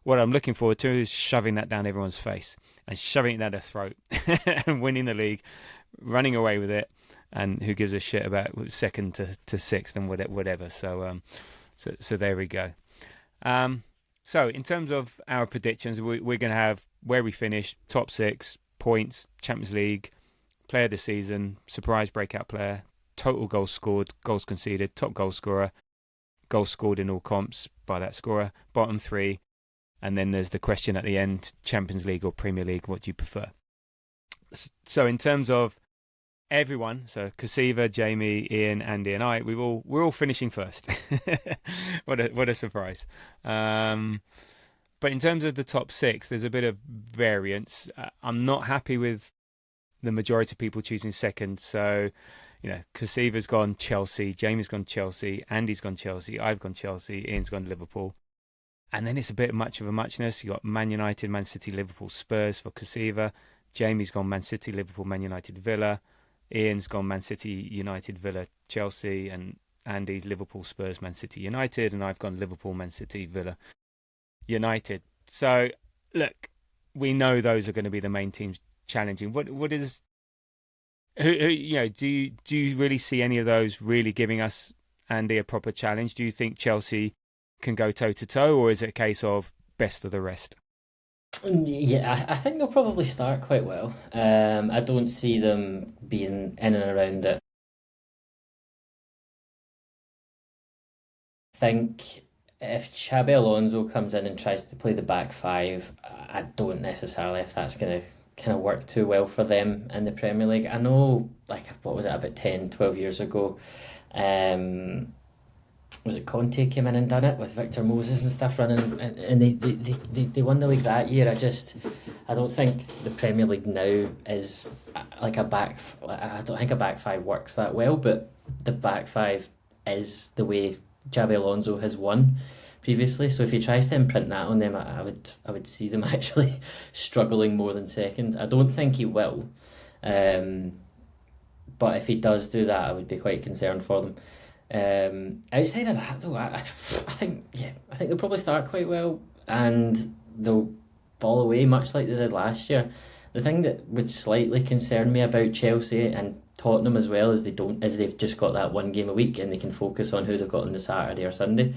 What I'm looking forward to is shoving that down everyone's face and shoving it down their throat and winning the league, running away with it, and who gives a shit about second to sixth and whatever. So there we go. So in terms of our predictions, we're going to have where we finish, top 6, points, Champions League, player of the season, surprise breakout player, total goals scored, goals conceded, top goal scorer, goals scored in all comps by that scorer, bottom 3, and then there's the question at the end, Champions League or Premier League, what do you prefer? So in terms of everyone, so Kasiva, Jamie, Ian, Andy, and I, we're all finishing first. What a surprise! But in terms of the top 6, there's a bit of variance. I'm not happy with the majority of people choosing second. So, Kasiva's gone Chelsea, Jamie's gone Chelsea, Andy's gone Chelsea, I've gone Chelsea, Ian's gone Liverpool. And then it's a bit much of a muchness. You got Man United, Man City, Liverpool, Spurs for Kasiva. Jamie's gone Man City, Liverpool, Man United, Villa. Ian's gone Man City, United, Villa, Chelsea, and Andy, Liverpool, Spurs, Man City, United, and I've gone Liverpool, Man City, Villa, United. So, look, we know those are going to be the main teams challenging. What is, do you really see any of those really giving us, Andy, a proper challenge? Do you think Chelsea can go toe to toe, or is it a case of best of the rest? Yeah, I think they'll probably start quite well. I don't see them being in and around it. I think if Xabi Alonso comes in and tries to play the back 5, I don't necessarily if that's going to kind of work too well for them in the Premier League. I know, what was it, about 10, 12 years ago, was it Conte came in and done it with Victor Moses and stuff running, and they won the league that year. I don't think the Premier League now is like a back. I don't think a back 5 works that well, but the back 5 is the way Xabi Alonso has won previously. So if he tries to imprint that on them, I would see them actually struggling more than second. I don't think he will, but if he does do that, I would be quite concerned for them. Outside of that, though, I think they'll probably start quite well, and they'll fall away much like they did last year. The thing that would slightly concern me about Chelsea and Tottenham as well is they've just got that one game a week and they can focus on who they've got on the Saturday or Sunday.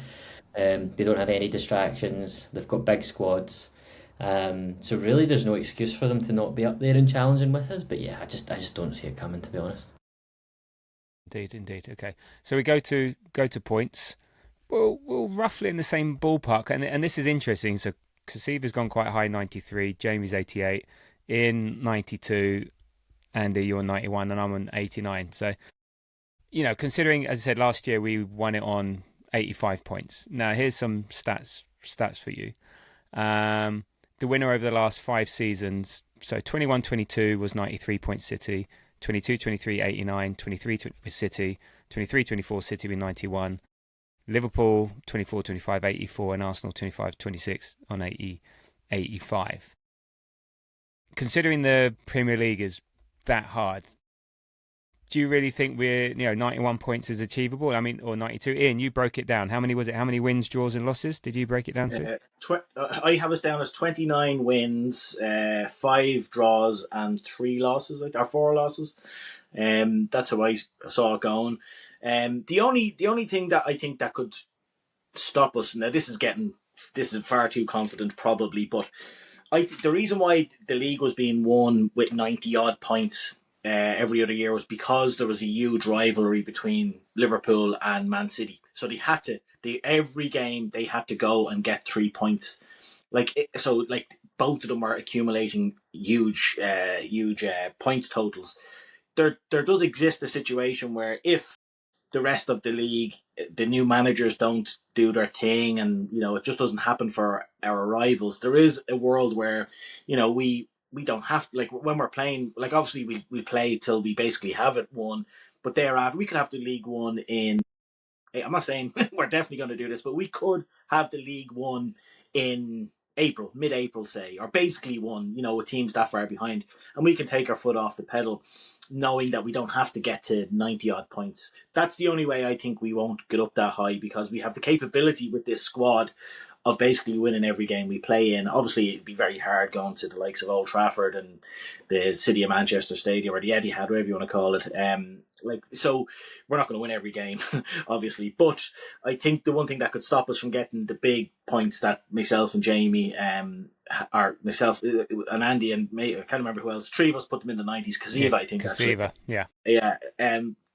They don't have any distractions. They've got big squads. So really, there's no excuse for them to not be up there and challenging with us. But yeah, I just don't see it coming, to be honest. Indeed. Okay, so we go to points. We're roughly in the same ballpark, and this is interesting. So Kasiva's gone quite high, 93. Jamie's 88. In 92. Andy, you're 91, and I'm on 89. So considering, as I said, last year we won it on 85 points. Now, here's some stats for you. The winner over the last 5 seasons, so 21-22 was 93 points City, 22-23 89, 23 with City, 23-24 City with 91, Liverpool 24-25 84, and Arsenal 25-26 on 85. Considering the Premier League is that hard, do you really think 91 points is achievable? I mean, or 92? Ian, you broke it down. How many was it? How many wins, draws, and losses did you break it down to? I have us down as 29 wins, 5 draws, and 3 losses, or 4 losses. That's how I saw it going. The only thing that I think that could stop us, now this is far too confident probably, but the reason why the league was being won with 90 odd points every other year was because there was a huge rivalry between Liverpool and Man City. So every game they had to go and get 3 points. Both of them are accumulating huge points totals. There does exist a situation where if the rest of the league, the new managers don't do their thing, and it just doesn't happen for our rivals, there is a world where we don't have to, when we're playing, obviously we play till we basically have it won, but thereafter we could have the League One in, I'm not saying we're definitely going to do this, but we could have the League One in April, mid-April say, or basically won, with teams that far behind, and we can take our foot off the pedal knowing that we don't have to get to 90 odd points. That's the only way I think we won't get up that high, because we have the capability with this squad of basically winning every game we play in. Obviously, it'd be very hard going to the likes of Old Trafford and the City of Manchester Stadium, or the Etihad, whatever you want to call it. So we're not going to win every game, obviously. But I think the one thing that could stop us from getting the big points that myself and Jamie, or myself and Andy and I can't remember who else, 3 of us put them in the 90s. Kasiva, I think. Kasiva, yeah. Yeah.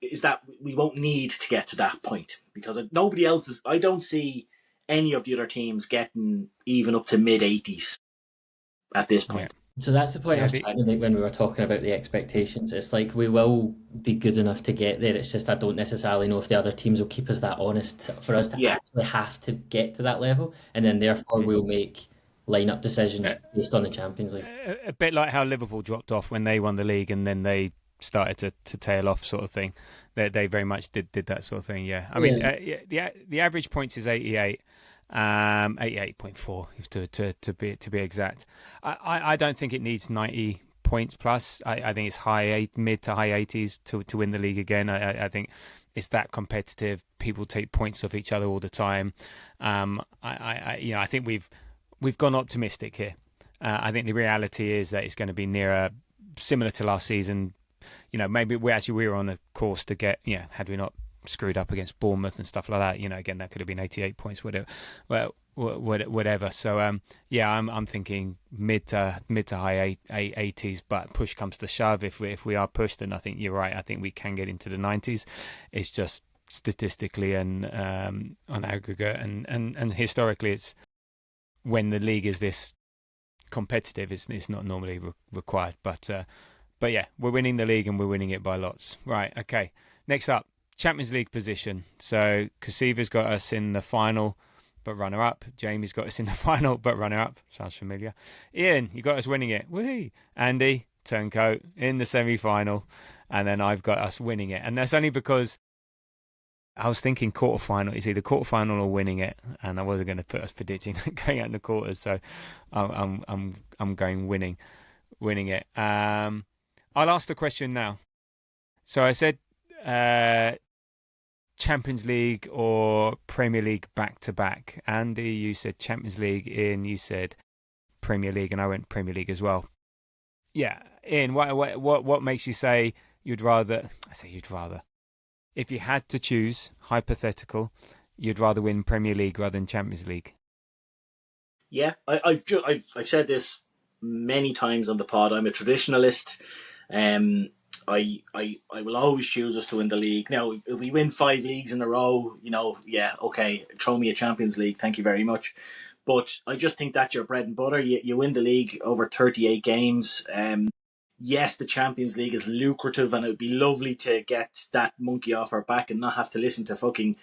Is that we won't need to get to that point, because nobody else is. I don't see any of the other teams getting even up to mid-80s at this point. Yeah. So that's the point I was trying to make when we were talking about the expectations. It's like we will be good enough to get there. It's just I don't necessarily know if the other teams will keep us that honest for us to actually have to get to that level, and then therefore we'll make line-up decisions based on the Champions League. A bit like how Liverpool dropped off when they won the league, and then they started to tail off, sort of thing. They very much did that sort of thing. Yeah, I mean, the average points is 88. 88.4 to be exact. I don't think it needs 90 points plus. I think it's mid to high 80s to win the league again. I think it's that competitive. People take points off each other all the time. I think we've gone optimistic here. I think the reality is that it's going to be nearer, similar to last season. Maybe we were on a course to get, had we not screwed up against Bournemouth and stuff like that, again, that could have been 88 points, whatever. So I'm thinking mid to high 80s, but push comes to shove. If we are pushed, then I think you're right. I think we can get into the 90s. It's just statistically and on aggregate and historically, it's when the league is this competitive, it's not normally required. But yeah, we're winning the league and we're winning it by lots. Right, okay. Next up, Champions League position. So Kasiva's got us in the final, but runner-up. Jamie's got us in the final, but runner-up. Sounds familiar. Ian, you got us winning it. Whee! Andy, turncoat, in the semi-final. And then I've got us winning it. And that's only because I was thinking quarter-final. It's either quarter-final or winning it. And I wasn't going to put us predicting going out in the quarters. So I'm going winning it. I'll ask the question now. So I said Champions League or Premier League back-to-back. Andy, you said Champions League. Ian, you said Premier League, and I went Premier League as well. Yeah, Ian, what makes you say you'd rather... I say you'd rather. If you had to choose, hypothetical, you'd rather win Premier League rather than Champions League? Yeah, I've said this many times on the pod. I'm a traditionalist. I will always choose us to win the league. Now, if we win 5 leagues in a row, okay, throw me a Champions League, thank you very much. But I just think that's your bread and butter. You win the league over 38 games. yes, the Champions League is lucrative, and it would be lovely to get that monkey off our back and not have to listen to fucking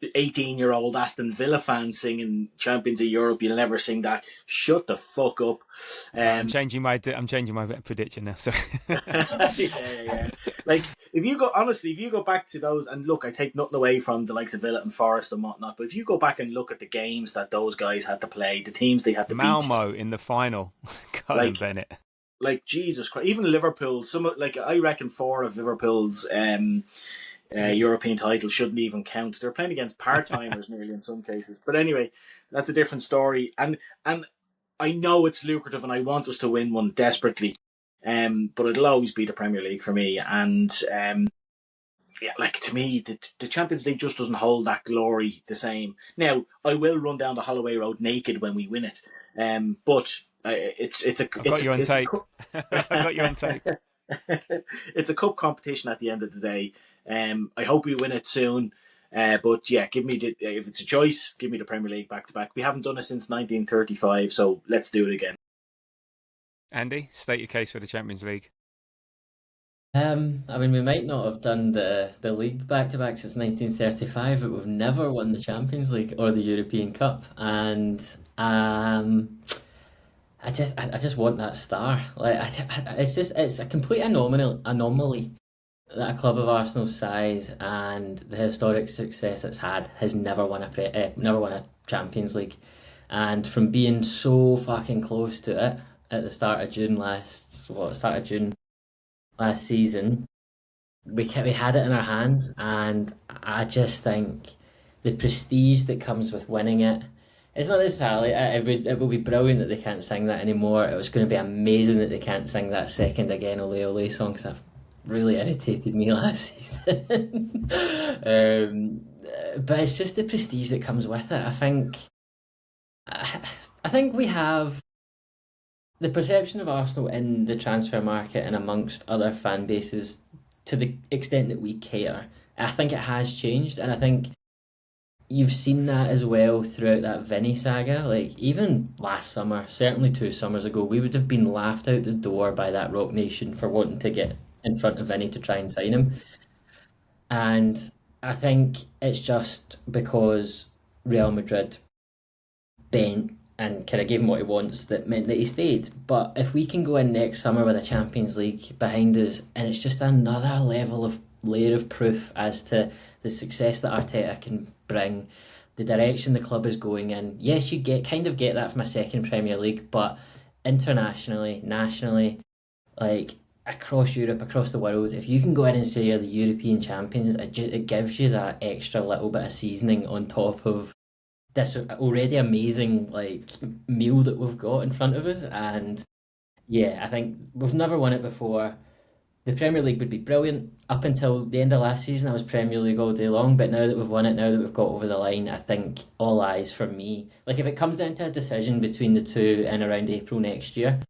18-year-old Aston Villa fans singing Champions of Europe. You'll never sing that. Shut the fuck up. I'm changing my prediction now. Sorry. Yeah. Like, if you go back to those, and look, I take nothing away from the likes of Villa and Forest and whatnot, but if you go back and look at the games that those guys had to play, the teams they had to Malmo in the final, Colin Bennett. Like, Jesus Christ, even Liverpool. I reckon 4 of Liverpool's European titles shouldn't even count. They're playing against part-timers nearly in some cases. But anyway, that's a different story. And I know it's lucrative, and I want us to win one desperately. But it'll always be the Premier League for me. And to me, the Champions League just doesn't hold that glory the same. Now, I will run down the Holloway Road naked when we win it. But I got you on tape. It's a cup competition at the end of the day. I hope we win it soon. But yeah, if it's a choice, give me the Premier League back to back. We haven't done it since 1935, so let's do it again. Andy, state your case for the Champions League. I mean, we might not have done the league back to back since 1935, but we've never won the Champions League or the European Cup, and I just want that star. It's a complete anomaly that a club of Arsenal's size and the historic success it's had has never won a Champions League, and from being so fucking close to it at the start of June last season, we had it in our hands, and I just think the prestige that comes with winning it. It's not necessarily, it would be brilliant that they can't sing that anymore. It was going to be amazing that they can't sing that second again Ole Ole song, because that really irritated me last season. But it's just the prestige that comes with it. I think we have the perception of Arsenal in the transfer market and amongst other fan bases, to the extent that we care. I think it has changed, and I think you've seen that as well throughout that Vinny saga. Like, even last summer, certainly 2 summers ago, we would have been laughed out the door by that Rock Nation for wanting to get in front of Vinny to try and sign him. And I think it's just because Real Madrid bent and kind of gave him what he wants that meant that he stayed. But if we can go in next summer with a Champions League behind us, and it's just another layer of proof as to the success that Arteta can bring, the direction the club is going in. Yes, you get that from a second Premier League, but internationally, nationally, like across Europe, across the world, if you can go in and say you're the European champions, it gives you that extra little bit of seasoning on top of this already amazing meal that we've got in front of us. And yeah, I think we've never won it before. The Premier League would be brilliant. Up until the end of last season, I was Premier League all day long. But now that we've won it, now that we've got over the line, I think all eyes for me. Like, if it comes down to a decision between the two in around April next year,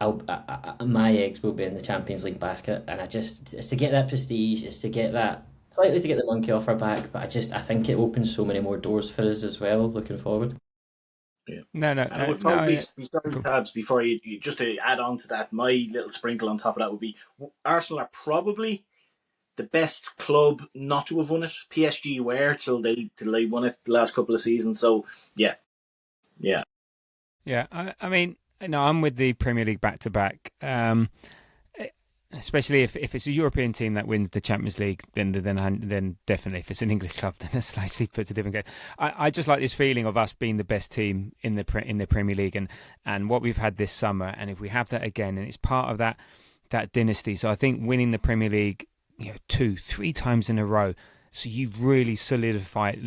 my eggs will be in the Champions League basket. And it's to get that prestige, it's to get that, slightly to get the monkey off our back. But I think it opens so many more doors for us as well, looking forward. Yeah. No. I would probably be sorry, Tabs, before you just to add on to that, my little sprinkle on top of that would be Arsenal are probably the best club not to have won it. PSG were till they won it the last couple of seasons. So yeah. I mean, no, I'm with the Premier League back to back. Especially if it's a European team that wins the Champions League, then definitely. If it's an English club, then it slightly puts a different game. I just like this feeling of us being the best team in the Premier League and what we've had this summer. And if we have that again, and it's part of that dynasty. So I think winning the Premier League, 2-3 times in a row, so you've really solidified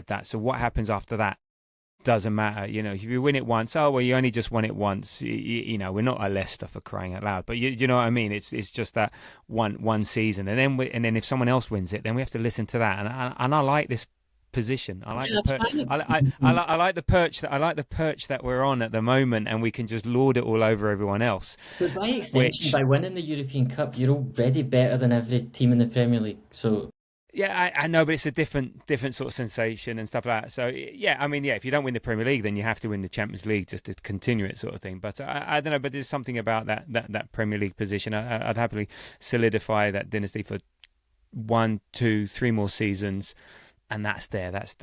that. So what happens after that doesn't matter. If you win it once, you only just won it once. We're not a Leicester, for crying out loud. But you know what I mean. It's just that one season, and then if someone else wins it, then we have to listen to that. And I like this position. I like I like the perch that we're on at the moment, and we can just lord it all over everyone else. But by extension, by winning the European Cup, you're already better than every team in the Premier League. So Yeah, I know, but it's a different sort of sensation and stuff like that. So yeah, I mean, yeah, if you don't win the Premier League, then you have to win the Champions League just to continue it, sort of thing. But I don't know, but there's something about that Premier League position. I'd happily solidify that dynasty for 1, 2, 3 more seasons, and that's there. That's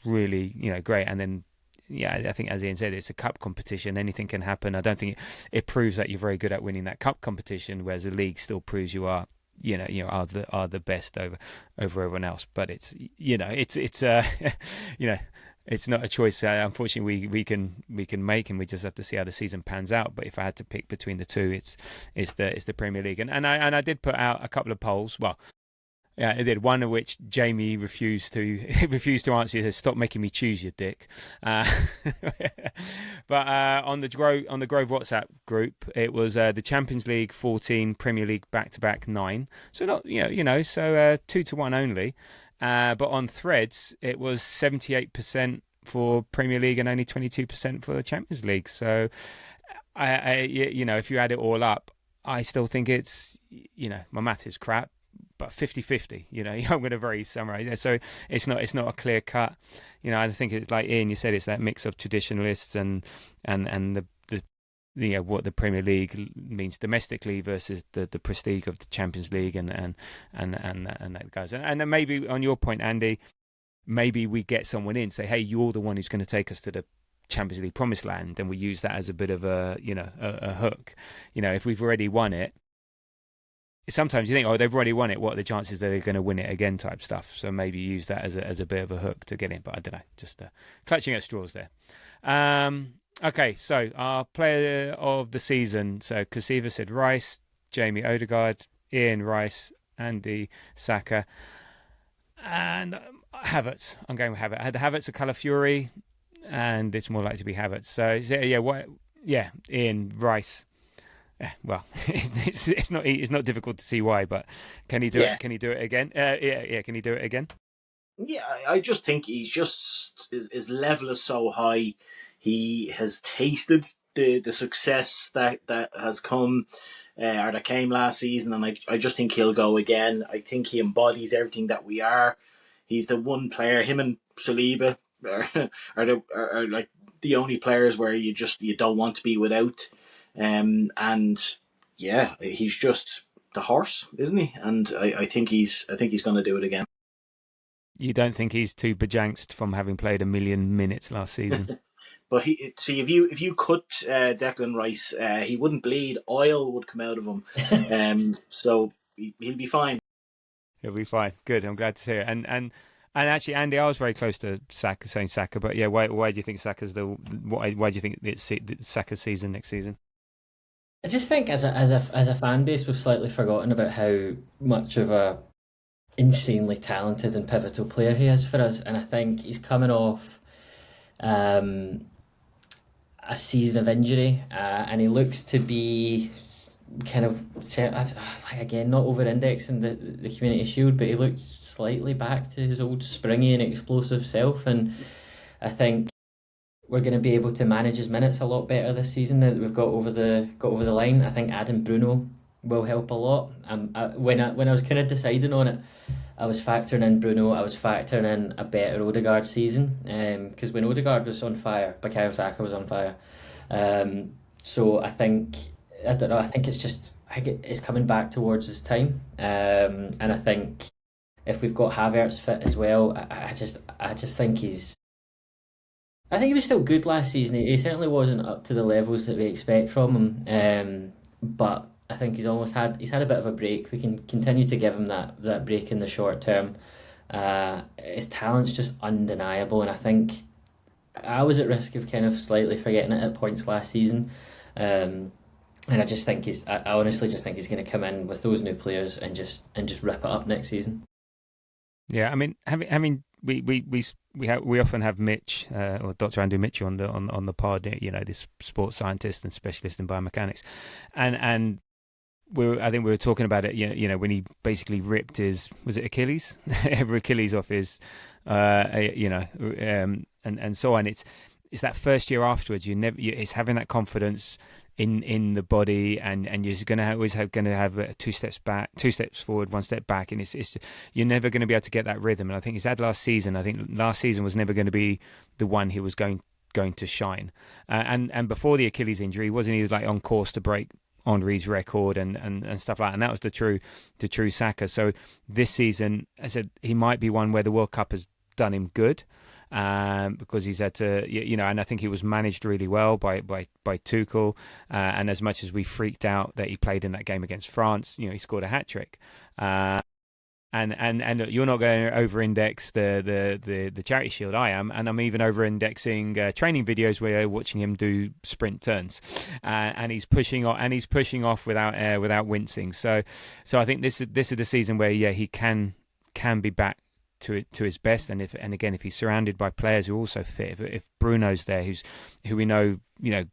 really great. And then yeah, I think as Ian said, it's a cup competition. Anything can happen. I don't think it proves that you're very good at winning that cup competition, whereas the league still proves you are. Are the best over everyone else, but it's it's it's not a choice. Unfortunately, we can make, and we just have to see how the season pans out. But if I had to pick between the two, it's the Premier League, and I did put out a couple of polls. Well, yeah, I did. One of which Jamie refused to answer. He said, "Stop making me choose, you dick." But on the Grove WhatsApp group, it was the Champions League 14, Premier League back-to-back 9. So not so 2-1 only. But on Threads, it was 78% for Premier League and only 22% for the Champions League. So if you add it all up, I still think it's my math is crap. But 50-50, I'm going to very summarize. So it's not a clear cut. I think it's like Ian, you said, it's that mix of traditionalists and the what the Premier League means domestically versus the prestige of the Champions League and that goes. And then maybe on your point, Andy, maybe we get someone in, say, hey, you're the one who's going to take us to the Champions League promised land, and we use that as a bit of a hook. If we've already won it. Sometimes you think, oh, they've already won it. What are the chances that they're going to win it again? Type stuff. So maybe use that as a bit of a hook to get in. But I don't know, just clutching at straws there. Okay, so our player of the season. So Kasiva said Rice, Jamie Odegaard, Ian Rice, Andy Saka, and Havertz. I'm going with Havertz. I had Havertz, a Calafiori, and it's more likely to be Havertz. So Ian Rice. Well, it's not difficult to see why, but can he do it? Can he do it again? Can he do it again? Yeah, I just think he's just his level is so high. He has tasted the success that has come or that came last season, and I just think he'll go again. I think he embodies everything that we are. He's the one player. Him and Saliba are like the only players where you don't want to be without. And yeah, he's just the horse, isn't he? And I think he's going to do it again. You don't think he's too bejanked from having played 1 million minutes last season? But if you cut Declan Rice, he wouldn't bleed. Oil would come out of him. So he'll be fine. He'll be fine. Good. I'm glad to hear it. And actually, Andy, I was very close to saying Saka, but yeah, why do you think Saka's why do you think it's Saka's season next season? I just think as a fan base, we've slightly forgotten about how much of a insanely talented and pivotal player he is for us, and I think he's coming off a season of injury, and he looks to be kind of again not over-indexing the Community Shield, but he looks slightly back to his old springy and explosive self, and I think we're going to be able to manage his minutes a lot better this season now that we've got over the line. I think adding Bruno will help a lot. When I was kind of deciding on it, I was factoring in Bruno. I was factoring in a better Odegaard season, because when Odegaard was on fire, Bukayo Saka was on fire. So I think it's coming back towards his time, and I think if we've got Havertz fit as well, I just think he's. I think he was still good last season. He certainly wasn't up to the levels that we expect from him. But I think he's had a bit of a break. We can continue to give him that break in the short term. His talent's just undeniable, and I think I was at risk of kind of slightly forgetting it at points last season. And I just think I honestly just think he's going to come in with those new players and just rip it up next season. Yeah, I mean, we often have Mitch or Dr. Andrew Mitchell on the pod, this sports scientist and specialist in biomechanics, and I think we were talking about it, when he basically ripped was it Achilles, every Achilles off his, and so on. It's that first year afterwards. It's having that confidence in the body, and you're going to always have two steps forward, one step back, and it's you're never going to be able to get that rhythm. And I think he's had last season. I think last season was never going to be the one he was going to shine. And before the Achilles injury, he was like on course to break Henry's record and stuff like that. And that was the true Saka. So this season, I said, he might be one where the World Cup has done him good, because he's had to, and I think he was managed really well by Tuchel. And as much as we freaked out that he played in that game against France, he scored a hat-trick. And look, you're not going to over-index the Charity Shield. I am, and I'm even over-indexing training videos where you're watching him do sprint turns, and he's pushing off without wincing. So I think this is the season where he can be back to his best, and if he's surrounded by players who are also fit, if Bruno's there, who we know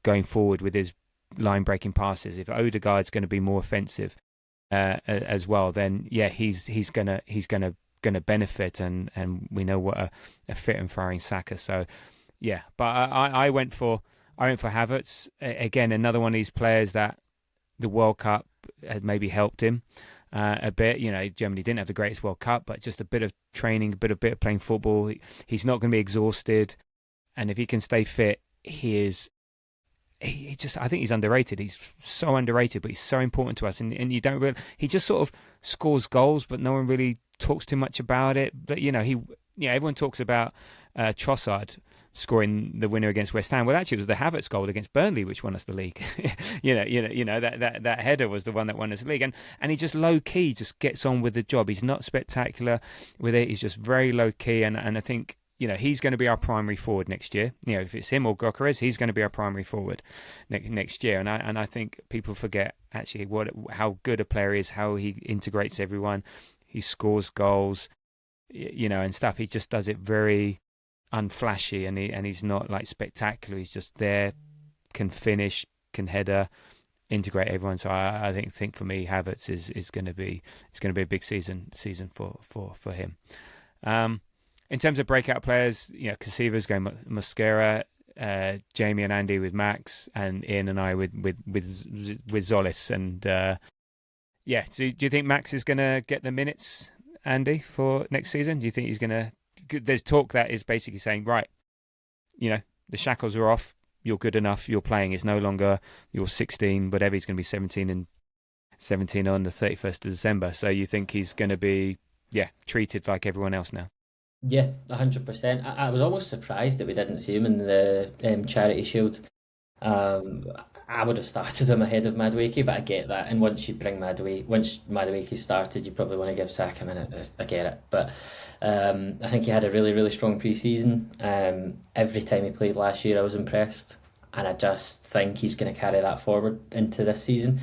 going forward with his line breaking passes, if Odegaard's going to be more offensive as well, then he's gonna benefit, and we know what a fit and firing Saka. So but I went for Havertz again, another one of these players that the World Cup had maybe helped him a bit. Germany didn't have the greatest World Cup, but just a bit of training, a bit of playing football. He's not going to be exhausted, and if he can stay fit, I think he's underrated. He's so underrated, but he's so important to us. And you don't really, he just sort of scores goals, but no one really talks too much about it. But everyone talks about Trossard scoring the winner against West Ham. Well, actually, it was the Havertz goal against Burnley which won us the league. That header was the one that won us the league. And he just low key just gets on with the job. He's not spectacular with it. He's just very low key, and I think, he's going to be our primary forward next year. If it's him or Gyökeres, he's going to be our primary forward next year. And I think people forget actually how good a player is, how he integrates everyone. He scores goals, and stuff. He just does it very unflashy, and he's not like spectacular. He's just there, can finish, can header, integrate everyone. So I think for me, Havertz is going to be a big season for him. In terms of breakout players, Casiva's going Mosquera, Jamie and Andy with Max, and Ian and I with Zolis. And so do you think Max is going to get the minutes, Andy, for next season? Do you think he's going to? There's talk that is basically saying, right, the shackles are off. You're good enough. You're playing. It's no longer you're 16, whatever. He's going to be 17 on the 31st of December. So you think he's going to be treated like everyone else now? Yeah, 100%. I was almost surprised that we didn't see him in the Charity Shield. I would have started him ahead of Madueke, but I get that. And once Madueke started, you probably want to give Saka a minute. I get it. But I think he had a really, really strong pre-season. Every time he played last year, I was impressed. And I just think he's going to carry that forward into this season.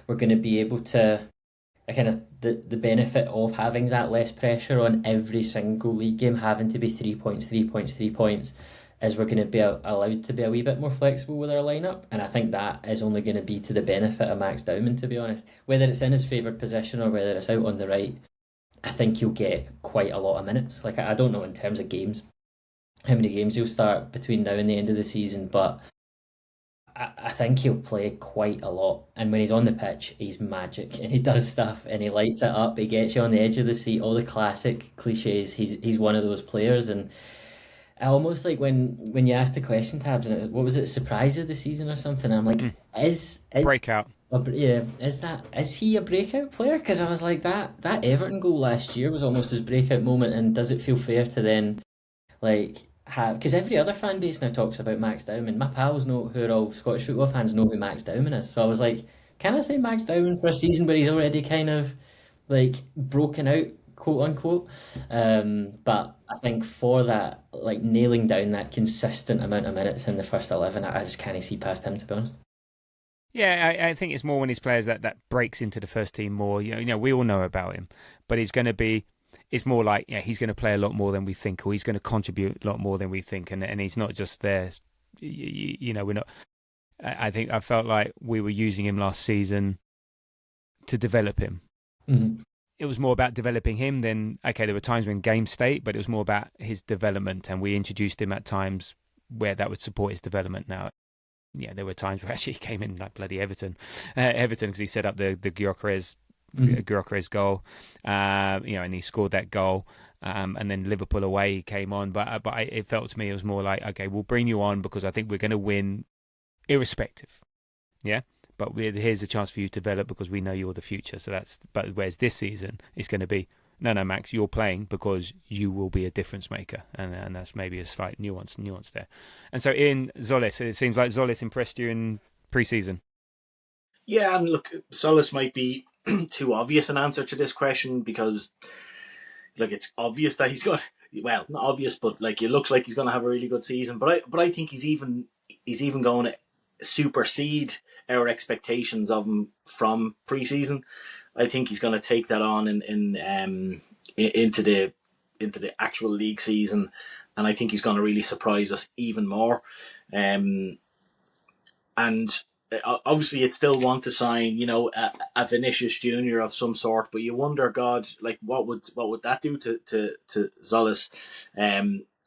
We're going to be able to... the benefit of having that less pressure on every single league game having to be 3 points is we're going to be allowed to be a wee bit more flexible with our lineup, and I think that is only going to be to the benefit of Max Dowman, to be honest. Whether it's in his favoured position or whether it's out on the right, I think he'll get quite a lot of minutes. Like, I don't know in terms of games how many games he'll start between now and the end of the season, but I think he'll play quite a lot, and when he's on the pitch, he's magic, and he does stuff, and he lights it up. He gets you on the edge of the seat. All the classic cliches. He's one of those players, and I almost like when you asked the question, Tabs, and what was it, surprise of the season or something? And I'm like, is breakout? Is he a breakout player? Because I was like, that Everton goal last year was almost his breakout moment, and does it feel fair to then because every other fan base now talks about Max Dowman. My pals know, who are all Scottish football fans, know who Max Dowman is. So I was like, can I say Max Dowman for a season where he's already kind of like broken out, quote unquote? But I think for that, like nailing down that consistent amount of minutes in the first 11, I just can't see past him, to be honest. Yeah, I think it's more when he's players that breaks into the first team more. We all know about him, but he's going to be. It's more like he's going to play a lot more than we think, or he's going to contribute a lot more than we think, and he's not just there. We're not. I felt like we were using him last season to develop him. Mm-hmm. It was more about developing him than there were times when game state, but it was more about his development, and we introduced him at times where that would support his development. Now, there were times where actually he came in like bloody Everton because he set up the Gyökeres goal, and he scored that goal. And then Liverpool away he came on, but it felt to me it was more like, okay, we'll bring you on because I think we're going to win, irrespective, yeah. But here's a chance for you to develop because we know you're the future. So whereas this season it's going to be, no, Max, you're playing because you will be a difference maker, and that's maybe a slight nuance there. And so in Zolis, it seems like Zolis impressed you in pre-season. Yeah, and look, Zolis might be too obvious an answer to this question because. Like, it's obvious that he's going. Well, not obvious, but like it looks like he's going to have a really good season. But I think he's even going to supersede our expectations of him from preseason. I think he's going to take that on into the actual league season, and I think he's going to really surprise us even more. And obviously, you'd still want to sign, a Vinicius Junior of some sort, but you wonder, God, like what would that do to Zolis?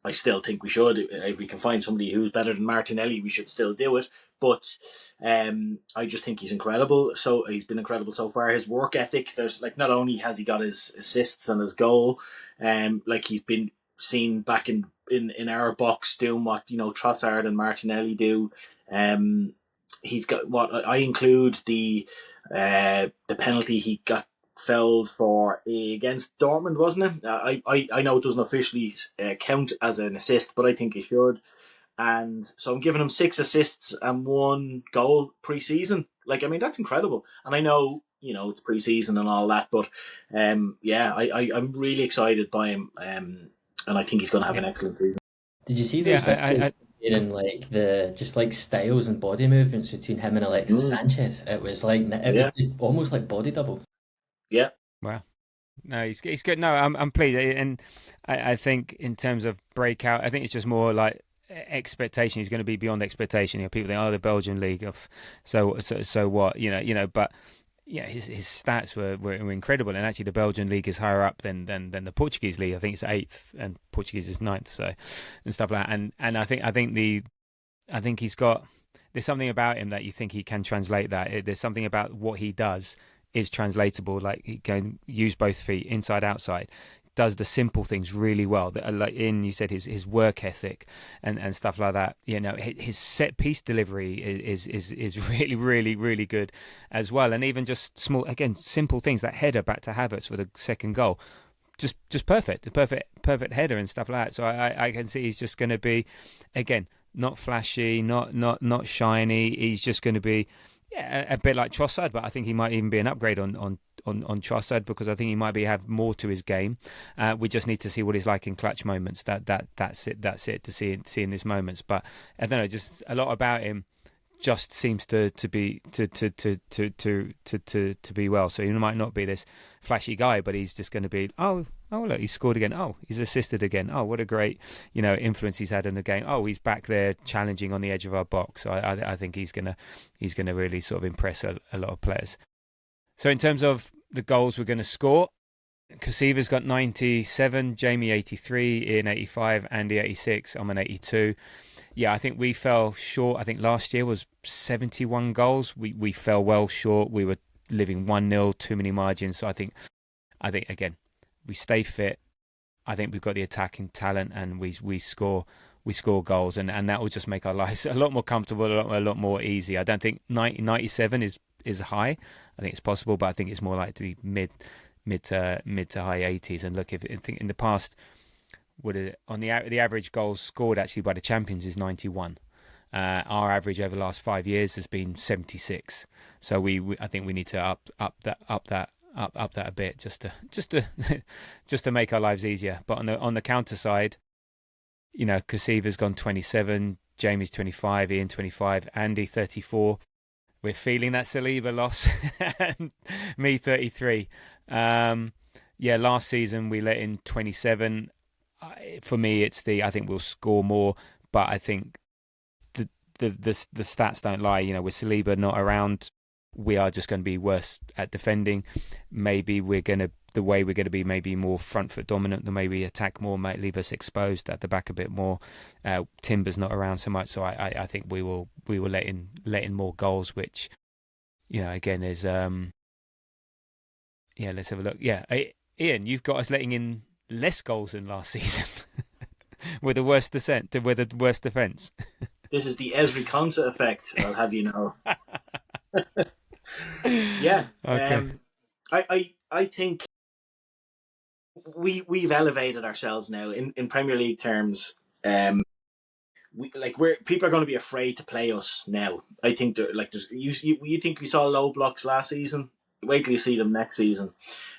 I still think we should. If we can find somebody who's better than Martinelli, we should still do it. But I just think he's incredible. So he's been incredible so far. His work ethic. There's like not only has he got his assists and his goal, like he's been seen back in our box doing what Trossard and Martinelli do. He's got what I include the penalty he got fouled for against Dortmund, wasn't it? I know it doesn't officially count as an assist, but I think it should. And so I'm giving him 6 assists and 1 goal pre-season. Like, I mean, that's incredible. And I know, it's pre-season and all that, but I'm really excited by him. And I think he's going to have an excellent season. Did you see those videos in like the just like styles and body movements between him and Alexis Sanchez? It was like was almost like body double. Yeah. Wow. No, he's good. No, I'm pleased, and I think in terms of breakout, I think it's just more like expectation. He's going to be beyond expectation. People think, the Belgian league of so what, but yeah, his stats were incredible, and actually the Belgian league is higher up than the Portuguese league. I think it's 8th, and Portuguese is 9th, so and stuff like that. And I think he's got. There's something about him that you think he can translate that. There's something about what he does is translatable. Like he can use both feet, inside, outside. Does the simple things really well. Like you said, his work ethic and stuff like that. His set piece delivery is really, really, really good as well. And even just simple things. That header back to Havertz for the second goal, just perfect. A perfect header and stuff like that. So I can see he's just going to be, again, not flashy, not shiny. He's just going to be a bit like Trossard, but I think he might even be an upgrade on Trossard, because I think he might have more to his game. We just need to see what he's like in clutch moments. That's it to see in these moments. But I don't know, just a lot about him just seems to be well. So he might not be this flashy guy, but he's just going to be look, he's scored again. Oh, he's assisted again. Oh, what a great influence he's had in the game. Oh, he's back there challenging on the edge of our box. So I think he's gonna really sort of impress a lot of players. So in terms of the goals we're going to score, Kosiva's got 97, Jamie 83, Ian 85, Andy 86, I'm an 82. Yeah, I think we fell short. I think last year was 71 goals. We fell well short. We were living 1-0, too many margins. So I think again, we stay fit. I think we've got the attacking talent, and we score goals, and that will just make our lives a lot more comfortable, a lot more easy. I don't think 97 is high. I think it's possible, but I think it's more likely mid to high 80s. And look, if I think in the past, the average goals scored actually by the champions is 91. Our average over the last 5 years has been 76. So I think we need to up that a bit just to make our lives easier. But on the counter side, Kosiva's gone 27, Jamie's 25, Ian 25, Andy 34. We're feeling that Saliba loss, and me 33. Last season we let in 27. For me, I think we'll score more, but I think the stats don't lie. With Saliba not around, we are just going to be worse at defending. Maybe the way we're going to be maybe more front foot dominant. The way we attack more might leave us exposed at the back a bit more. Timber's not around so much, so I think we will let in more goals, which, you know, again is let's have a look. Yeah, Ian, you've got us letting in less goals than last season. With the worst defence. This is the Ezri Konsa effect, I'll have you know. Yeah. Okay. I think we've elevated ourselves now in Premier League terms. People are going to be afraid to play us now. I think you think we saw low blocks last season. Wait till you see them next season.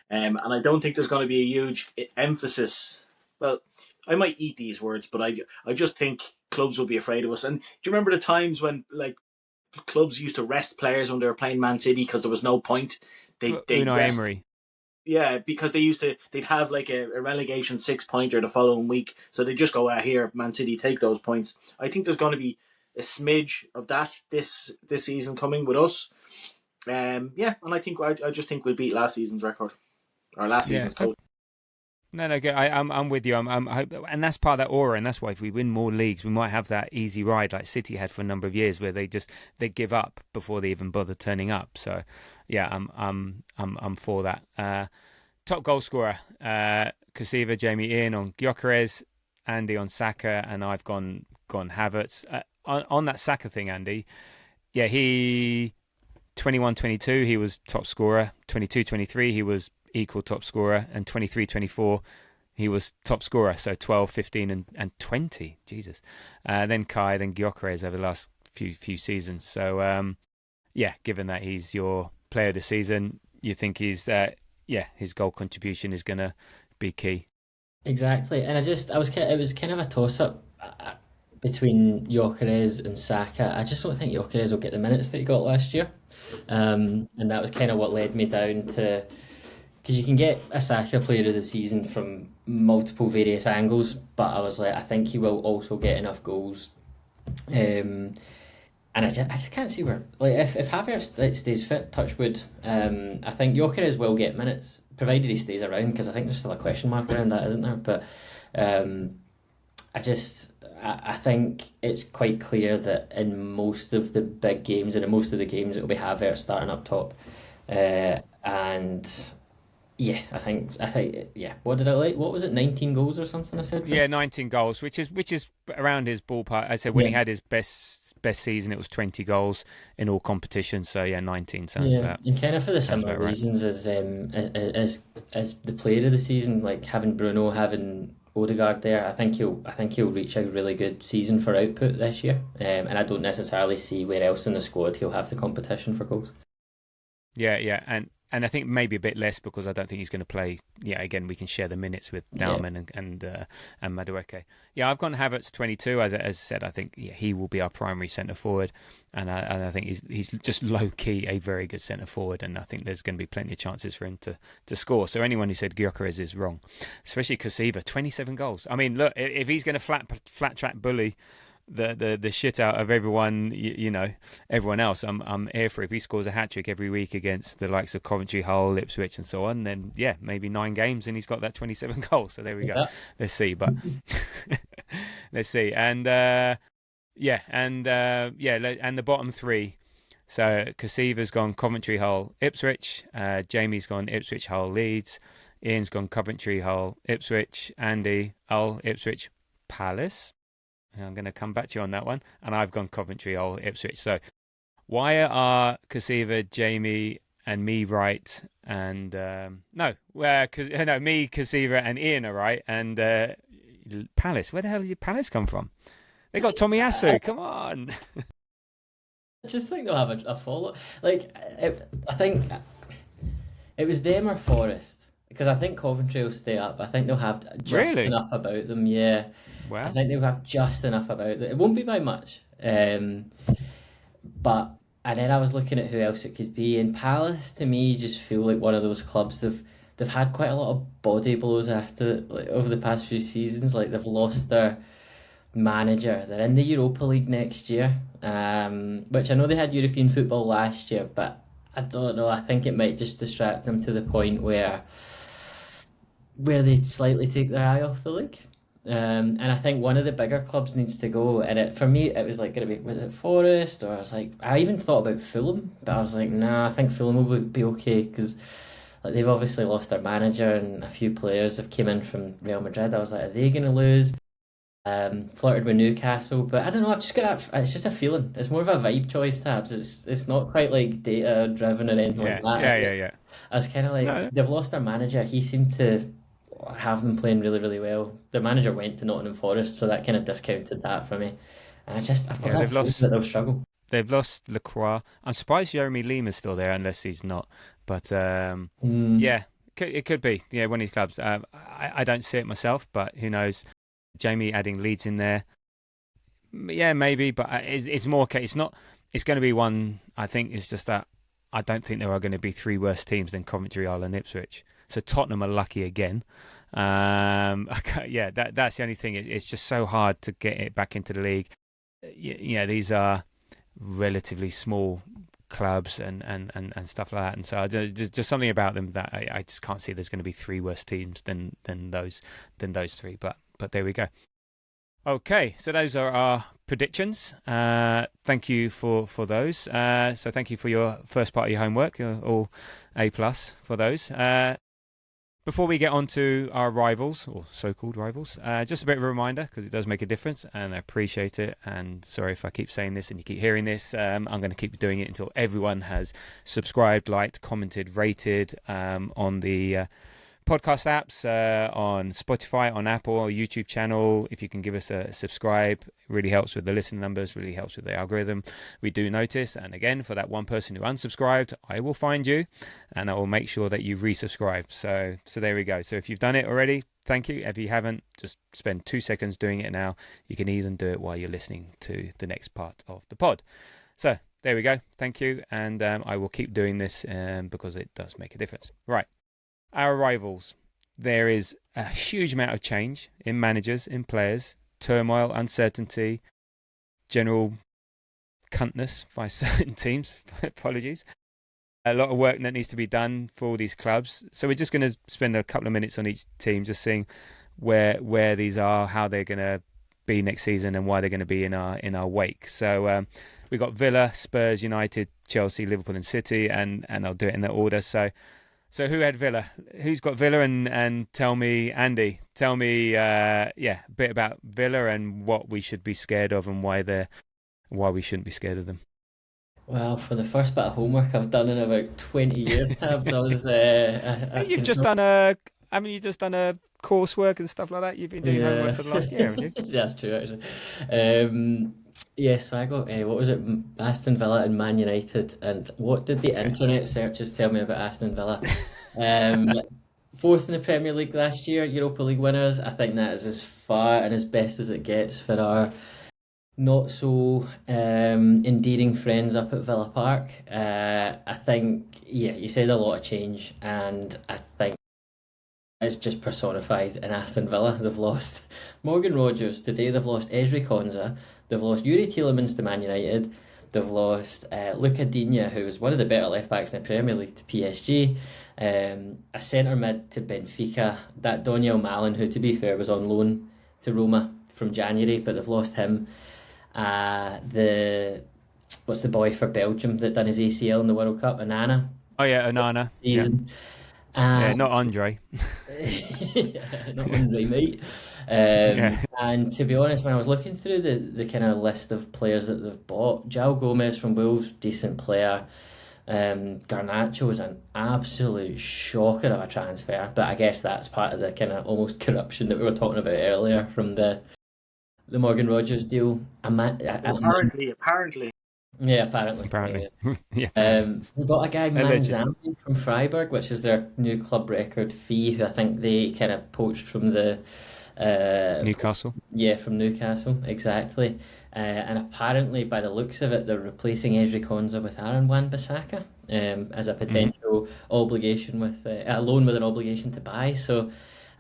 And I don't think there's going to be a huge emphasis. Well, I might eat these words, but I just think clubs will be afraid of us. And do you remember the times when clubs used to rest players when they were playing Man City because there was no point? Emery. Yeah, because they'd have like a relegation 6-pointer the following week, so they just go, here, Man City, take those points. I think there's going to be a smidge of that this season coming with us. And I just think we'll beat last season's record, or last season's total. No, good. I'm with you. And that's part of that aura, and that's why if we win more leagues, we might have that easy ride like City had for a number of years, where they give up before they even bother turning up. So, yeah, I'm for that. Top goal scorer, Kosiva, Jamie, Ian on Gyökeres, Andy on Saka, and I've gone Havertz. On that Saka thing, Andy, yeah, he 21-22 he was top scorer. 22-23 he was equal top scorer, and 23-24 he was top scorer, so 12, 15 and 20, Jesus. Then Kai, then Gyökeres over the last few seasons. So given that he's your player of the season, you think his goal contribution is going to be key. Exactly. And it was kind of a toss up between Gyökeres and Saka. I just don't think Gyökeres will get the minutes that he got last year, and that was kind of what led me down to, because you can get a Saka player of the season from multiple various angles, but I was like, I think he will also get enough goals. And I just can't see where, like, if Havertz stays fit, touch wood, I think Gyökeres will get minutes, provided he stays around, because I think there's still a question mark around that, isn't there? But I think it's quite clear that in most of the big games and in most of the games it'll be Havertz starting up top, and yeah, I think what did I like? What was it? 19 goals or something I said? Yeah, 19 goals, which is around his ballpark. I said when he had his best season, it was 20 goals in all competitions. So yeah, 19 sounds about. And kind of for the similar right. reasons as the player of the season, like having Bruno, having Odegaard there, I think he'll reach a really good season for output this year. And I don't necessarily see where else in the squad he'll have the competition for goals. Yeah, and I think maybe a bit less because I don't think he's going to play. Yeah, again, we can share the minutes with Dalman and Madueke. Yeah, I've gone Havertz 22. As I said, I think he will be our primary centre forward, and I think he's just low key a very good centre forward, and I think there's going to be plenty of chances for him to score. So anyone who said Gyökeres is wrong, especially Kosiva, 27 goals. I mean, look, if he's going to flat track bully the shit out of everyone, everyone else, I'm here for it. If he scores a hat-trick every week against the likes of Coventry, Hull, Ipswich and so on, then yeah, maybe 9 games and he's got that 27 goals. So there we go. Yeah. Let's see, but let's see. And and the bottom 3. So Kosiva's gone Coventry, Hull, Ipswich. Jamie's gone Ipswich, Hull, Leeds. Ian's gone Coventry, Hull, Ipswich. Andy, Hull, Ipswich, Palace. I'm going to come back to you on that one. And I've gone Coventry, Hull, Ipswich. So why are Kosiva, Jamie and me right? And me, Kosiva and Ian are right. And Palace, where the hell did Palace come from? They got Tomiyasu, come on. I just think they'll have a follow. Like, I think it was them or Forest, because I think Coventry will stay up. I think they'll have just enough about them. Yeah, wow. I think they'll have just enough about them. It won't be by much. But and then I was looking at who else it could be. And Palace, to me, just feel like one of those clubs they've had quite a lot of body blows after, like, over the past few seasons. Like, they've lost their manager. They're in the Europa League next year, which I know they had European football last year, but I don't know. I think it might just distract them to the point where they slightly take their eye off the league. And I think one of the bigger clubs needs to go. And for me, it was like going to be, was it Forest? Or I was like, I even thought about Fulham, but I was like, nah, I think Fulham will be okay because like they've obviously lost their manager and a few players have came in from Real Madrid. I was like, are they going to lose? Flirted with Newcastle, but I don't know. I've just got it's just a feeling. It's more of a vibe choice, Tabs. It's not quite like data driven or anything like that. Yeah. I was kind of like they've lost their manager. He seemed to have them playing really, really well. Their manager went to Nottingham Forest, so that kind of discounted that for me. And I've got that feeling that they'll struggle. They've lost Lacroix. I'm surprised Jeremy Lima's still there, unless he's not. But yeah, it could be. Yeah, one of these clubs. I don't see it myself, but who knows? Jamie adding Leeds in there. Yeah, maybe, but it's more okay. It's not. It's going to be one. I think it's just that I don't think there are going to be three worse teams than Coventry, Ireland, Ipswich. So Tottenham are lucky again. Yeah, that's the only thing. It's just so hard to get it back into the league. Yeah, these are relatively small clubs and stuff like that, and so just something about them that I just can't see there's going to be three worse teams than those three. But there we go. Okay, so those are our predictions. Thank you for those. So thank you for your first part of your homework. You're all A+ for those. Before we get on to our rivals, or so-called rivals, just a bit of a reminder, because it does make a difference, and I appreciate it. And sorry if I keep saying this and you keep hearing this. I'm going to keep doing it until everyone has subscribed, liked, commented, rated on the podcast apps, on Spotify, on Apple, or YouTube channel. If you can give us a subscribe, it really helps with the listening numbers, really helps with the algorithm. We do notice, and again, for that one person who unsubscribed, I will find you and I will make sure that you resubscribe. So there we go. So if you've done it already, thank you. If you haven't, just spend 2 seconds doing it now. You can even do it while you're listening to the next part of the pod. So there we go. Thank you. And I will keep doing this because it does make a difference. Right. Our rivals. There is a huge amount of change in managers, in players, turmoil, uncertainty, general cuntness by certain teams. Apologies. A lot of work that needs to be done for all these clubs. So we're just going to spend a couple of minutes on each team, just seeing where these are, how they're going to be next season, and why they're going to be in our wake. So we've got Villa, Spurs, United, Chelsea, Liverpool, and City, and I'll do it in that order. So who had Villa? Who's got Villa? And tell me, Andy, a bit about Villa and what we should be scared of and why we shouldn't be scared of them. Well, for the first bit of homework I've done in about 20 years, Tabs, I was... You've just done a coursework and stuff like that? You've been doing homework for the last year, haven't you? That's true, actually. So I got, what was it, Aston Villa and Man United, and what did the internet searches tell me about Aston Villa? Fourth in the Premier League last year, Europa League winners. I think that is as far and as best as it gets for our not so endearing friends up at Villa Park. I think, you said a lot of change, and I think it's just personified in Aston Villa. They've lost Morgan Rogers today. They've lost Ezri Konsa. They've lost Yuri Tielemans to Man United. They've lost Luca Digne, who was one of the better left backs in the Premier League, to PSG. A centre mid to Benfica. That Daniel Malin, who to be fair was on loan to Roma from January, but they've lost him. What's the boy for Belgium that done his ACL in the World Cup? Onana. Oh yeah, Onana. Season. Yeah, not Andre. Not Andre, mate. And to be honest, when I was looking through the kind of list of players that they've bought, João Gomez from Wolves, decent player. Garnacho was an absolute shocker of a transfer, but I guess that's part of the kind of almost corruption that we were talking about earlier from the Morgan Rogers deal. Apparently. Yeah, apparently. Yeah. We bought a guy, Manzambi, from Freiburg, which is their new club record fee, who I think they kind of poached from the... Newcastle? Yeah, from Newcastle, exactly. And apparently, by the looks of it, they're replacing Ezri Konsa with Aaron Wan-Bissaka as a potential obligation with... a loan with an obligation to buy. So,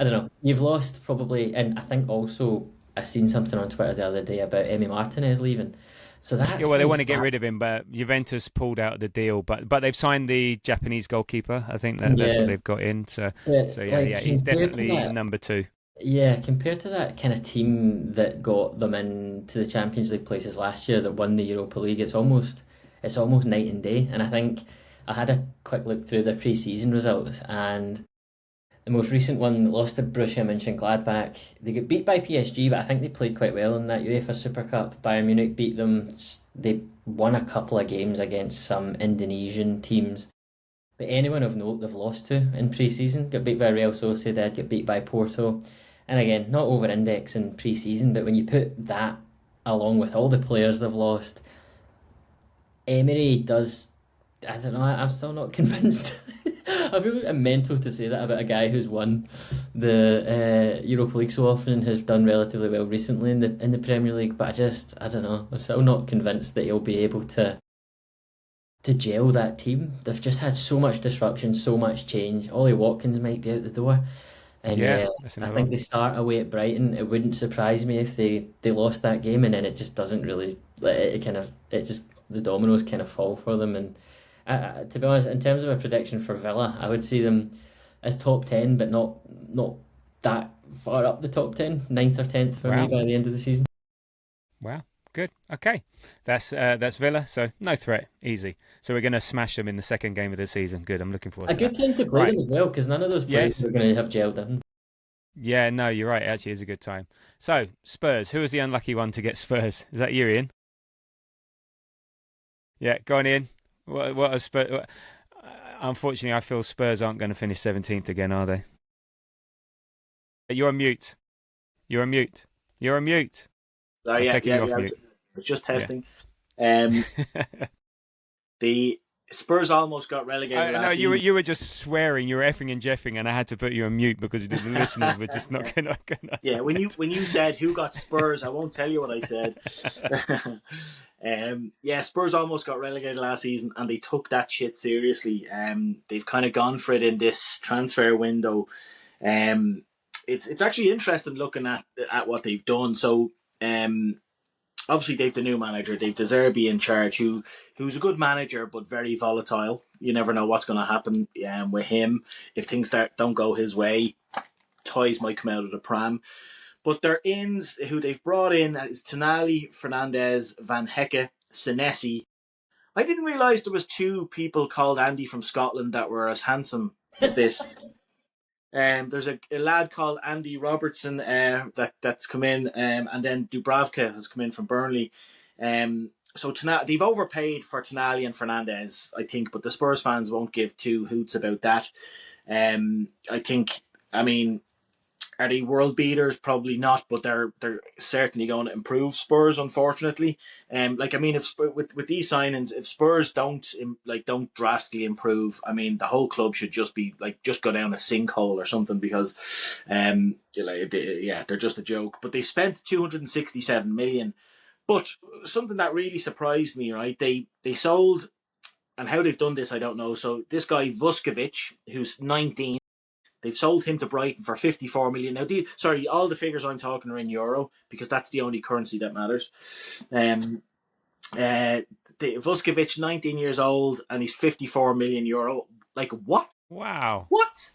I don't know. You've lost probably... And I think also... I seen something on Twitter the other day about Emi Martinez leaving. So that's Yeah, well, they want to get rid of him, but Juventus pulled out of the deal. But they've signed the Japanese goalkeeper. I think that's what yeah, they've got in. So but like he's compared to definitely that, number two. yeah, compared to that kind of team that got them into the Champions League places last year that won the Europa League, it's almost night and day. And I think I had a quick look through their pre-season results, and the most recent one lost to Borussia Mönchengladbach. They got beat by PSG, but I think they played quite well in that UEFA Super Cup. Bayern Munich beat them. They won a couple of games against some Indonesian teams. But anyone of note they've lost to in pre-season, got beat by Real Sociedad, got beat by Porto. And again, not over-index in pre-season, but when you put that along with all the players they've lost, Emery does... I don't know, I'm still not convinced. I feel mental to say that about a guy who's won the Europa League so often and has done relatively well recently in the Premier League, but I don't know, I'm still not convinced that he'll be able to gel that team. They've just had so much disruption, so much change. Ollie Watkins might be out the door. And I think they start away at Brighton. It wouldn't surprise me if they lost that game, and then it just doesn't really, the dominoes kind of fall for them. And to be honest, in terms of a prediction for Villa, I would see them as top 10, but not that far up the top 10, 9th or 10th for me by the end of the season. Wow, good. Okay, that's Villa. So no threat, easy. So we're going to smash them in the second game of the season. Good, I'm looking forward to that. A good time to play them as well, because none of those players are going to have gelled in. Yeah, no, you're right. It actually is a good time. So Spurs, who was the unlucky one to get Spurs? Is that you, Ian? Yeah, go on, Ian. What a Spurs? Unfortunately, I feel Spurs aren't going to finish 17th again, are they? You're on mute. You're on mute. You're on mute. Sorry, you off mute. I was just testing. Yeah. The Spurs almost got relegated last season. No, you were just swearing. You were effing and jeffing, and I had to put you on mute because the listeners were just not going to. Yeah, when you said who got Spurs, I won't tell you what I said. Spurs almost got relegated last season, and they took that shit seriously. They've kind of gone for it in this transfer window. It's actually interesting looking at what they've done. So, obviously they've the new manager, they've De Zerbi in charge, who's a good manager but very volatile. You never know what's going to happen with him. If things don't go his way, toys might come out of the pram. But their ins, who they've brought in, is Tonali, Fernandez, Van Hecke, Senesi. I didn't realise there was two people called Andy from Scotland that were as handsome as this. There's a lad called Andy Robertson that's come in, and then Dubravka has come in from Burnley. So they've overpaid for Tonali and Fernandez, I think, but the Spurs fans won't give two hoots about that. Are they world beaters? Probably not, but they're certainly going to improve Spurs. Unfortunately, if with these signings, if Spurs don't drastically improve, the whole club should just go down a sinkhole or something, because they're just a joke. But they spent 267 million. But something that really surprised me, right? They sold, and how they've done this, I don't know. So this guy Vuskovic, who's 19. They've sold him to Brighton for 54 million. Now, all the figures I'm talking are in euro, because that's the only currency that matters. Vuskovic, 19 years old, and he's 54 million euro. Like, what? Wow. What?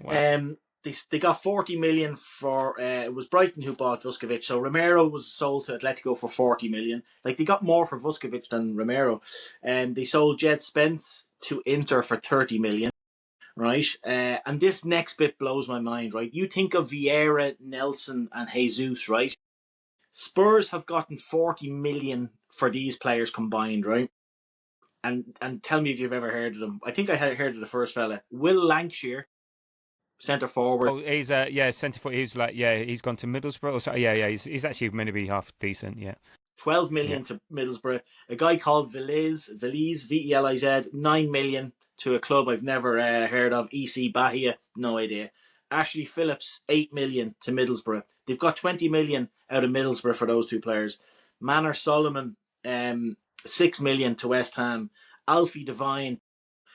Wow. They got 40 million for, it was Brighton who bought Vuskovic. So Romero was sold to Atletico for 40 million. Like, they got more for Vuskovic than Romero. They sold Jed Spence to Inter for 30 million. Right, and this next bit blows my mind. Right, you think of Vieira, Nelson, and Jesus. Right, Spurs have gotten 40 million for these players combined. Right, and tell me if you've ever heard of them. I think I had heard of the first fella, Will Lancashire, centre forward. Oh, he's centre forward. He's gone to Middlesbrough. So, he's actually meant to be half decent. Yeah. 12 million to Middlesbrough. A guy called Veliz, Veliz, 9 million. To a club I've never heard of, EC Bahia, no idea. Ashley Phillips, 8 million to Middlesbrough. They've got 20 million out of Middlesbrough for those two players. Manor Solomon, 6 million to West Ham. Alfie Devine,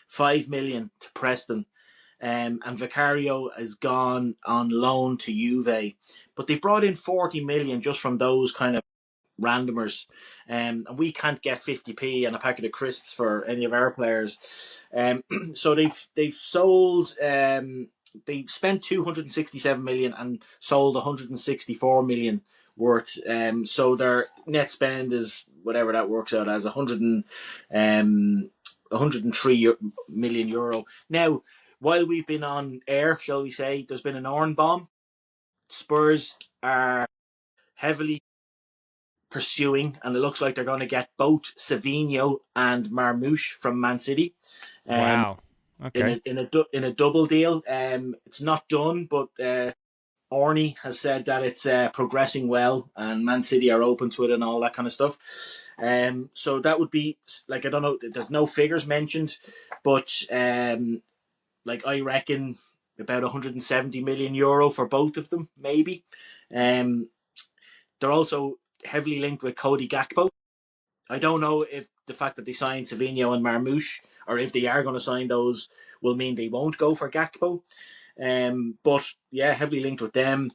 5 million to Preston. and Vicario has gone on loan to Juve. But they've brought in 40 million just from those kind of randomers, and we can't get 50p and a packet of crisps for any of our players. So they've sold. They spent 267 million and sold 164 million worth. So their net spend is whatever that works out as 103 million euro. Now, while we've been on air, shall we say, there's been an Orn bomb. Spurs are heavily pursuing, and it looks like they're going to get both Savinho and Marmoush from Man City. Wow. Okay. In a double deal. It's not done, but Orny has said that it's progressing well, and Man City are open to it and all that kind of stuff. So that would be like, I don't know. There's no figures mentioned, but like I reckon about 170 million euro for both of them, maybe. They're also heavily linked with Cody Gakpo. I don't know if the fact that they signed Savinho and Marmoush, or if they are going to sign those, will mean they won't go for Gakpo. But yeah, heavily linked with them.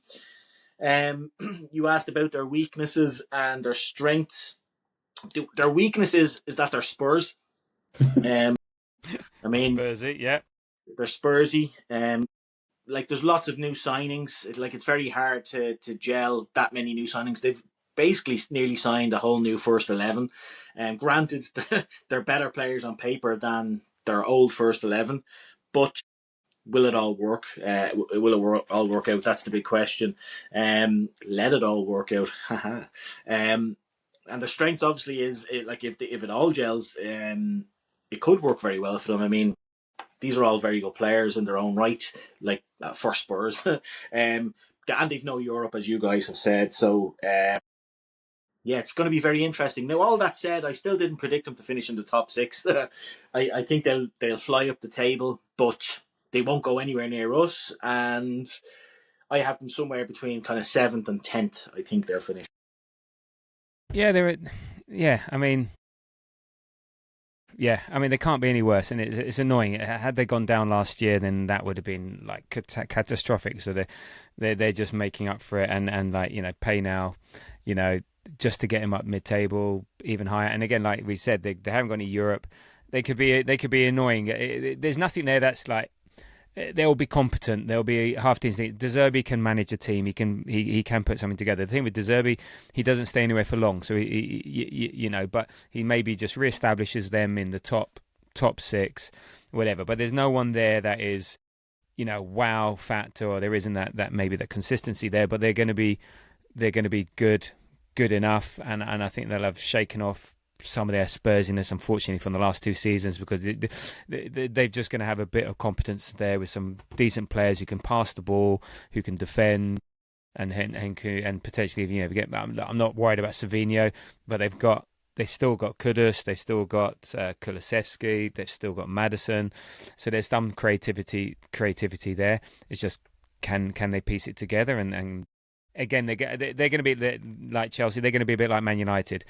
You asked about their weaknesses and their strengths. Their weaknesses is that they're Spurs. I mean, Spursy, yeah. They're Spursy. Like there's lots of new signings. It's very hard to gel that many new signings. They've basically nearly signed a whole new first 11. Granted, they're better players on paper than their old first 11, but will it all work? Will it all work out? That's the big question. Let it all work out. And the strengths obviously is if it all gels, it could work very well for them. I mean, these are all very good players in their own right, for Spurs. And they've no Europe, as you guys have said. So, yeah, it's going to be very interesting. Now, all that said, I still didn't predict them to finish in the top 6. I think they'll fly up the table, but they won't go anywhere near us. And I have them somewhere between kind of 7th and 10th. I think they'll finish. Yeah, I mean, they can't be any worse, and it's annoying. Had they gone down last year, then that would have been like catastrophic. So they're just making up for it, and pay now, just to get him up mid-table, even higher. And again, like we said, they haven't got any Europe. They could be annoying. There's nothing there that's like. They'll be competent. They'll be half teams. De Zerbi can manage a team. He can put something together. The thing with De Zerbi, he doesn't stay anywhere for long. So but he maybe just reestablishes them in the top 6, whatever. But there's no one there that is, wow factor, or there isn't that maybe that consistency there. But they're going to be good enough, and I think they'll have shaken off some of their Spursiness, unfortunately, from the last 2 seasons, because they're just going to have a bit of competence there with some decent players who can pass the ball, who can defend, and potentially, I'm not worried about Savinho, but they've still got Kudus, they've still got Kulusevski, they've still got Maddison, so there's some creativity there. It's just can they piece it together? And again, they're going to be like Chelsea. They're going to be a bit like Man United.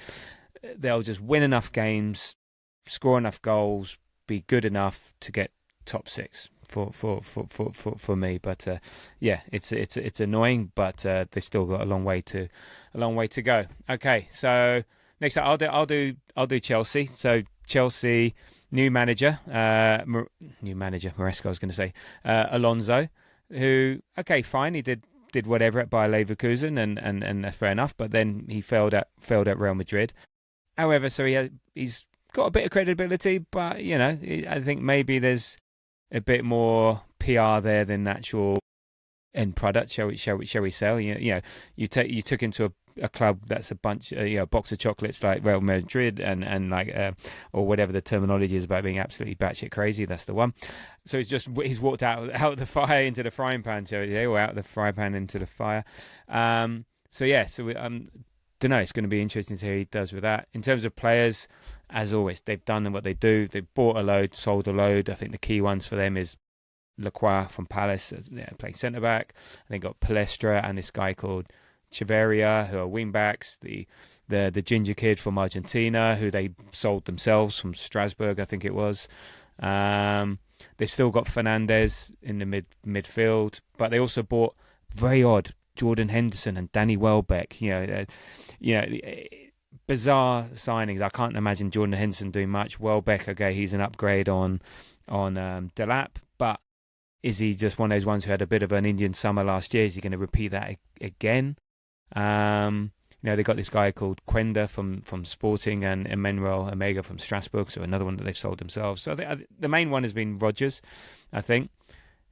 They'll just win enough games, score enough goals, be good enough to get top 6 for me. But it's annoying, but they've still got a long way to go. Okay, so next up, I'll do Chelsea. So Chelsea, new manager, Maresca, I was going to say, Alonso, who fine, he did whatever at Bayer Leverkusen, and fair enough, but then he failed at Real Madrid. However, so he's got a bit of credibility, but I think maybe there's a bit more PR there than actual end product. Shall we say? You took into a club that's a bunch, a box of chocolates like Real Madrid, and or whatever the terminology is about being absolutely batshit crazy. That's the one. So he's walked out of the fire into the frying pan. So or out of the frying pan into the fire. Don't know. It's going to be interesting to see how he does with that. In terms of players, as always, they've done what they do. They've bought a load, sold a load. I think the key ones for them is Lacroix from Palace, playing centre back. They got Palestra and this guy called Chavarria, who are wing backs. The ginger kid from Argentina, who they sold themselves from Strasbourg, I think it was. They've still got Fernandes in the midfield, but they also bought very odd Jordan Henderson and Danny Welbeck. Bizarre signings. I can't imagine Jordan Henderson doing much. Welbeck, okay, he's an upgrade on Delap, but is he just one of those ones who had a bit of an Indian summer last year? Is he going to repeat that again? They got this guy called Quenda from Sporting and Emmanuel Omega from Strasbourg, so another one that they've sold themselves. So the main one has been Rodgers, I think.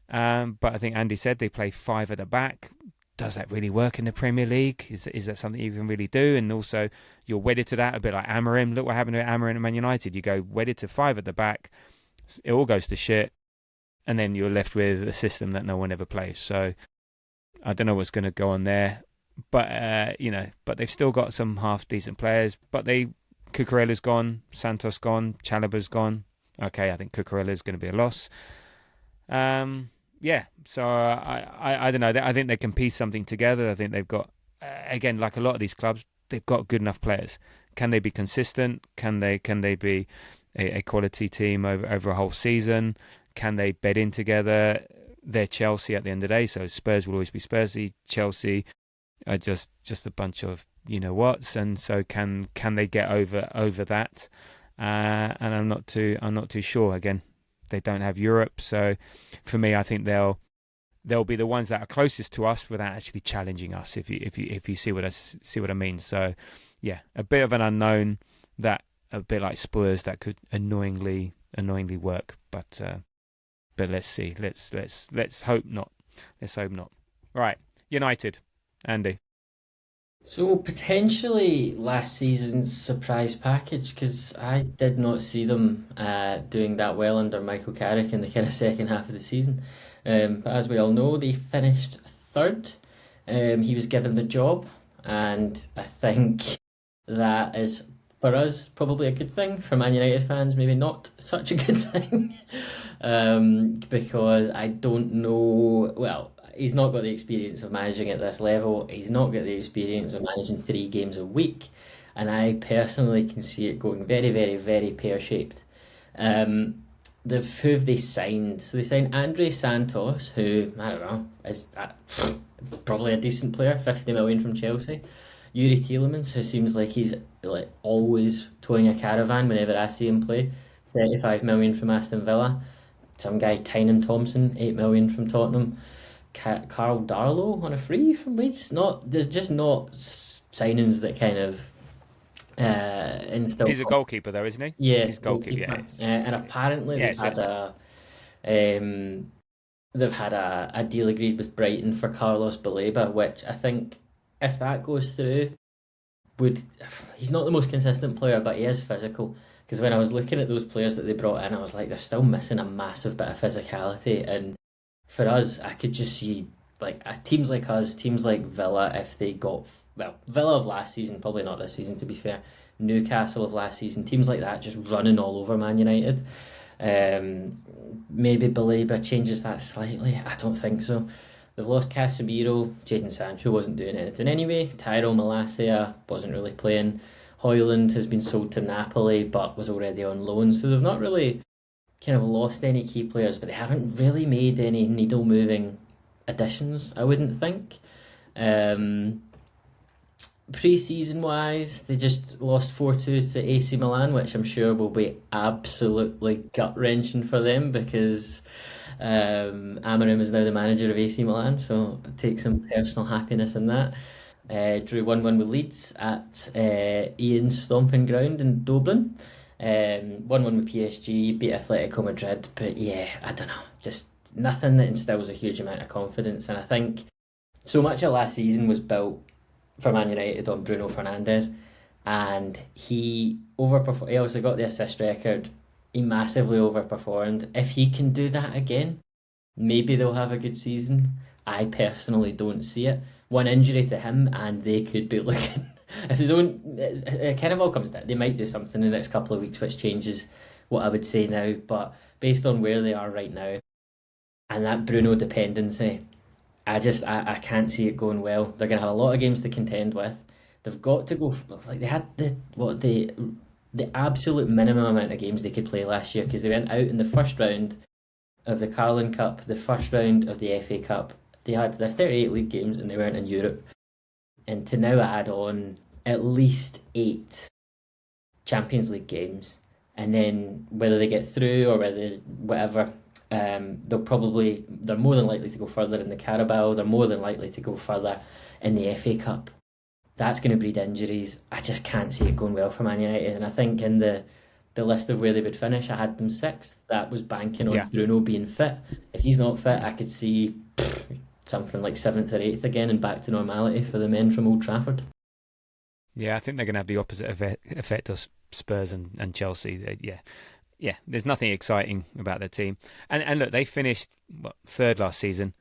But I think Andy said they play 5 at the back. Does that really work in the Premier League? Is that something you can really do? And also, you're wedded to that, a bit like Amorim. Look what happened to Amorim at Man United. You go wedded to 5 at the back, it all goes to shit, and then you're left with a system that no one ever plays. So I don't know what's going to go on there. But but they've still got some half decent players. But Cucurella's gone, Santos gone, Chalaba's gone. Okay, I think Cucurella's going to be a loss. So I don't know. I think they can piece something together. I think they've got, again, like a lot of these clubs, they've got good enough players. Can they be consistent? Can they be a quality team over a whole season? Can they bed in together? They're Chelsea at the end of the day, so Spurs will always be Spursy. Chelsea are just a bunch of you-know-whats, and so can they get over that? And I'm not too sure. Again, they don't have Europe, so for me, I think they'll be the ones that are closest to us without actually challenging us. If you see what I mean. So yeah, a bit of an unknown, that a bit like Spurs, that could annoyingly work. But let's see. Let's hope not. Let's hope not. Right, United, Andy. So potentially last season's surprise package, because I did not see them doing that well under Michael Carrick in the kind of second half of the season. But as we all know, they finished third. He was given the job, and I think that is, for us, probably a good thing. For Man United fans, maybe not such a good thing. Because I don't know, well, he's not got the experience of managing at this level. He's not got the experience of managing 3 games a week. And I personally can see it going very, very, very pear-shaped. Who have they signed? So they signed Andre Santos, who, I don't know, is probably a decent player, 50 million from Chelsea. Yuri Tielemans, who seems like he's always towing a caravan whenever I see him play, 35 million from Aston Villa. Some guy, Tynan Thompson, 8 million from Tottenham. Carl Darlow on a free from Leeds. There's just not signings that kind of instill. He's a goalkeeper though, isn't he? Yeah, he's a goalkeeper. Yeah. And apparently they've had a deal agreed with Brighton for Carlos Baleba, which I think, if that goes through, he's not the most consistent player, but he is physical. Because when I was looking at those players that they brought in, I was like, they're still missing a massive bit of physicality. And for us, I could just see teams like us, teams like Villa, if they got, well, Villa of last season, probably not this season to be fair, Newcastle of last season, teams like that just running all over Man United. Maybe Baleba changes that slightly. I don't think so. They've lost Casemiro. Jadon Sancho wasn't doing anything anyway. Tyrell Malacia wasn't really playing. Højlund has been sold to Napoli but was already on loan. So they've not really kind of lost any key players, but they haven't really made any needle-moving additions, I wouldn't think. Pre-season wise, they just lost 4-2 to AC Milan, which I'm sure will be absolutely gut-wrenching for them, because Amorim is now the manager of AC Milan, so I take some personal happiness in that. Drew 1-1 with Leeds at Ian's stomping ground in Dublin. 1-1 with PSG, beat Atletico Madrid, but yeah, I don't know, just nothing that instills a huge amount of confidence. And I think so much of last season was built for Man United on Bruno Fernandes, and he overperformed. He also got the assist record. He massively overperformed. If he can do that again, maybe they'll have a good season. I personally don't see it. One injury to him and they could be looking, if they don't, it kind of all comes down, they might do something in the next couple of weeks which changes what I would say now, but based on where they are right now and that Bruno dependency, I can't see it going well. They're going to have a lot of games to contend with. They've got to go, they had the the absolute minimum amount of games they could play last year, because they went out in the first round of the Carling Cup, the first round of the FA Cup. They had their 38 league games and they weren't in Europe. And to now add on at least 8 Champions League games, and then whether they get through or whether whatever, they're more than likely to go further in the Carabao. They're more than likely to go further in the FA Cup. That's going to breed injuries. I just can't see it going well for Man United. And I think in the list of where they would finish, I had them 6th. That was banking on Bruno being fit. If he's not fit, I could see something like 7th or 8th again and back to normality for the men from Old Trafford. Yeah, I think they're going to have the opposite effect of Spurs and Chelsea. Yeah, there's nothing exciting about their team. And look, they finished 3rd last season,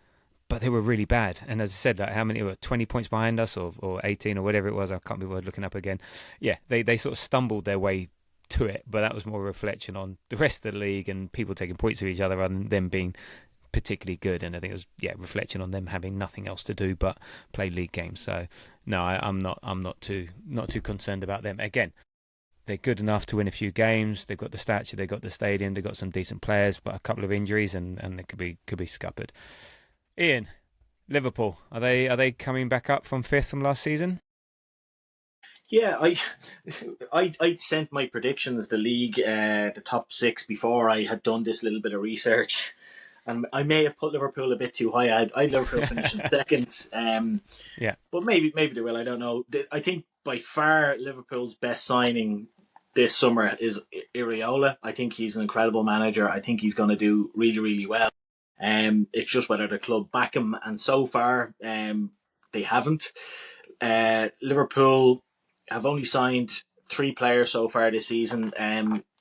but they were really bad. And as I said, like, how many were 20 points behind us or 18 or whatever it was? I can't be bothered looking up again. Yeah, they sort of stumbled their way to it, but that was more a reflection on the rest of the league and people taking points of each other rather than them being particularly good. And I think it was reflection on them having nothing else to do but play league games. So no, I'm not too concerned about them. Again, they're good enough to win a few games. They've got the stature, they've got the stadium, they've got some decent players, but a couple of injuries and they could be scuppered. Ian, Liverpool, are they coming back up from 5th from last season? Yeah, I sent my predictions, the league, the top 6 before I had done this little bit of research, and I may have put Liverpool a bit too high. I'd Liverpool finishing 2nd, but maybe they will. I don't know. I think by far Liverpool's best signing this summer is Iraola. I think he's an incredible manager. I think he's going to do really, really well. It's just whether the club back him, and so far they haven't. Liverpool have only signed 3 players so far this season.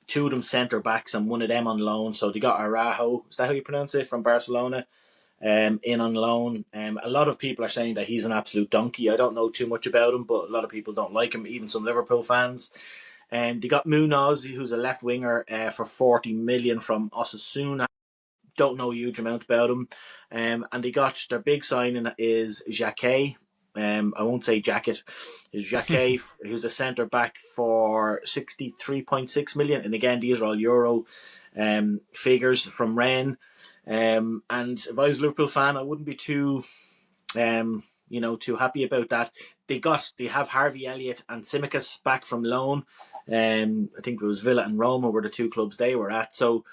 2 of them centre backs and 1 of them on loan. So they got Araujo, is that how you pronounce it, from Barcelona, in on loan. A lot of people are saying that he's an absolute donkey. I don't know too much about him, but a lot of people don't like him, even some Liverpool fans. They got Munoz, who's a left winger, for 40 million from Osasuna. Don't know a huge amount about him. And they got their big signing is Jacquet. I won't say jacket. Is Jacquet, who's a centre back for 63.6 million. And again, these are all Euro figures from Rennes. And if I was a Liverpool fan, I wouldn't be too too happy about that. They have Harvey Elliott and Tsimikas back from loan. I think it was Villa and Roma were the 2 clubs they were at. So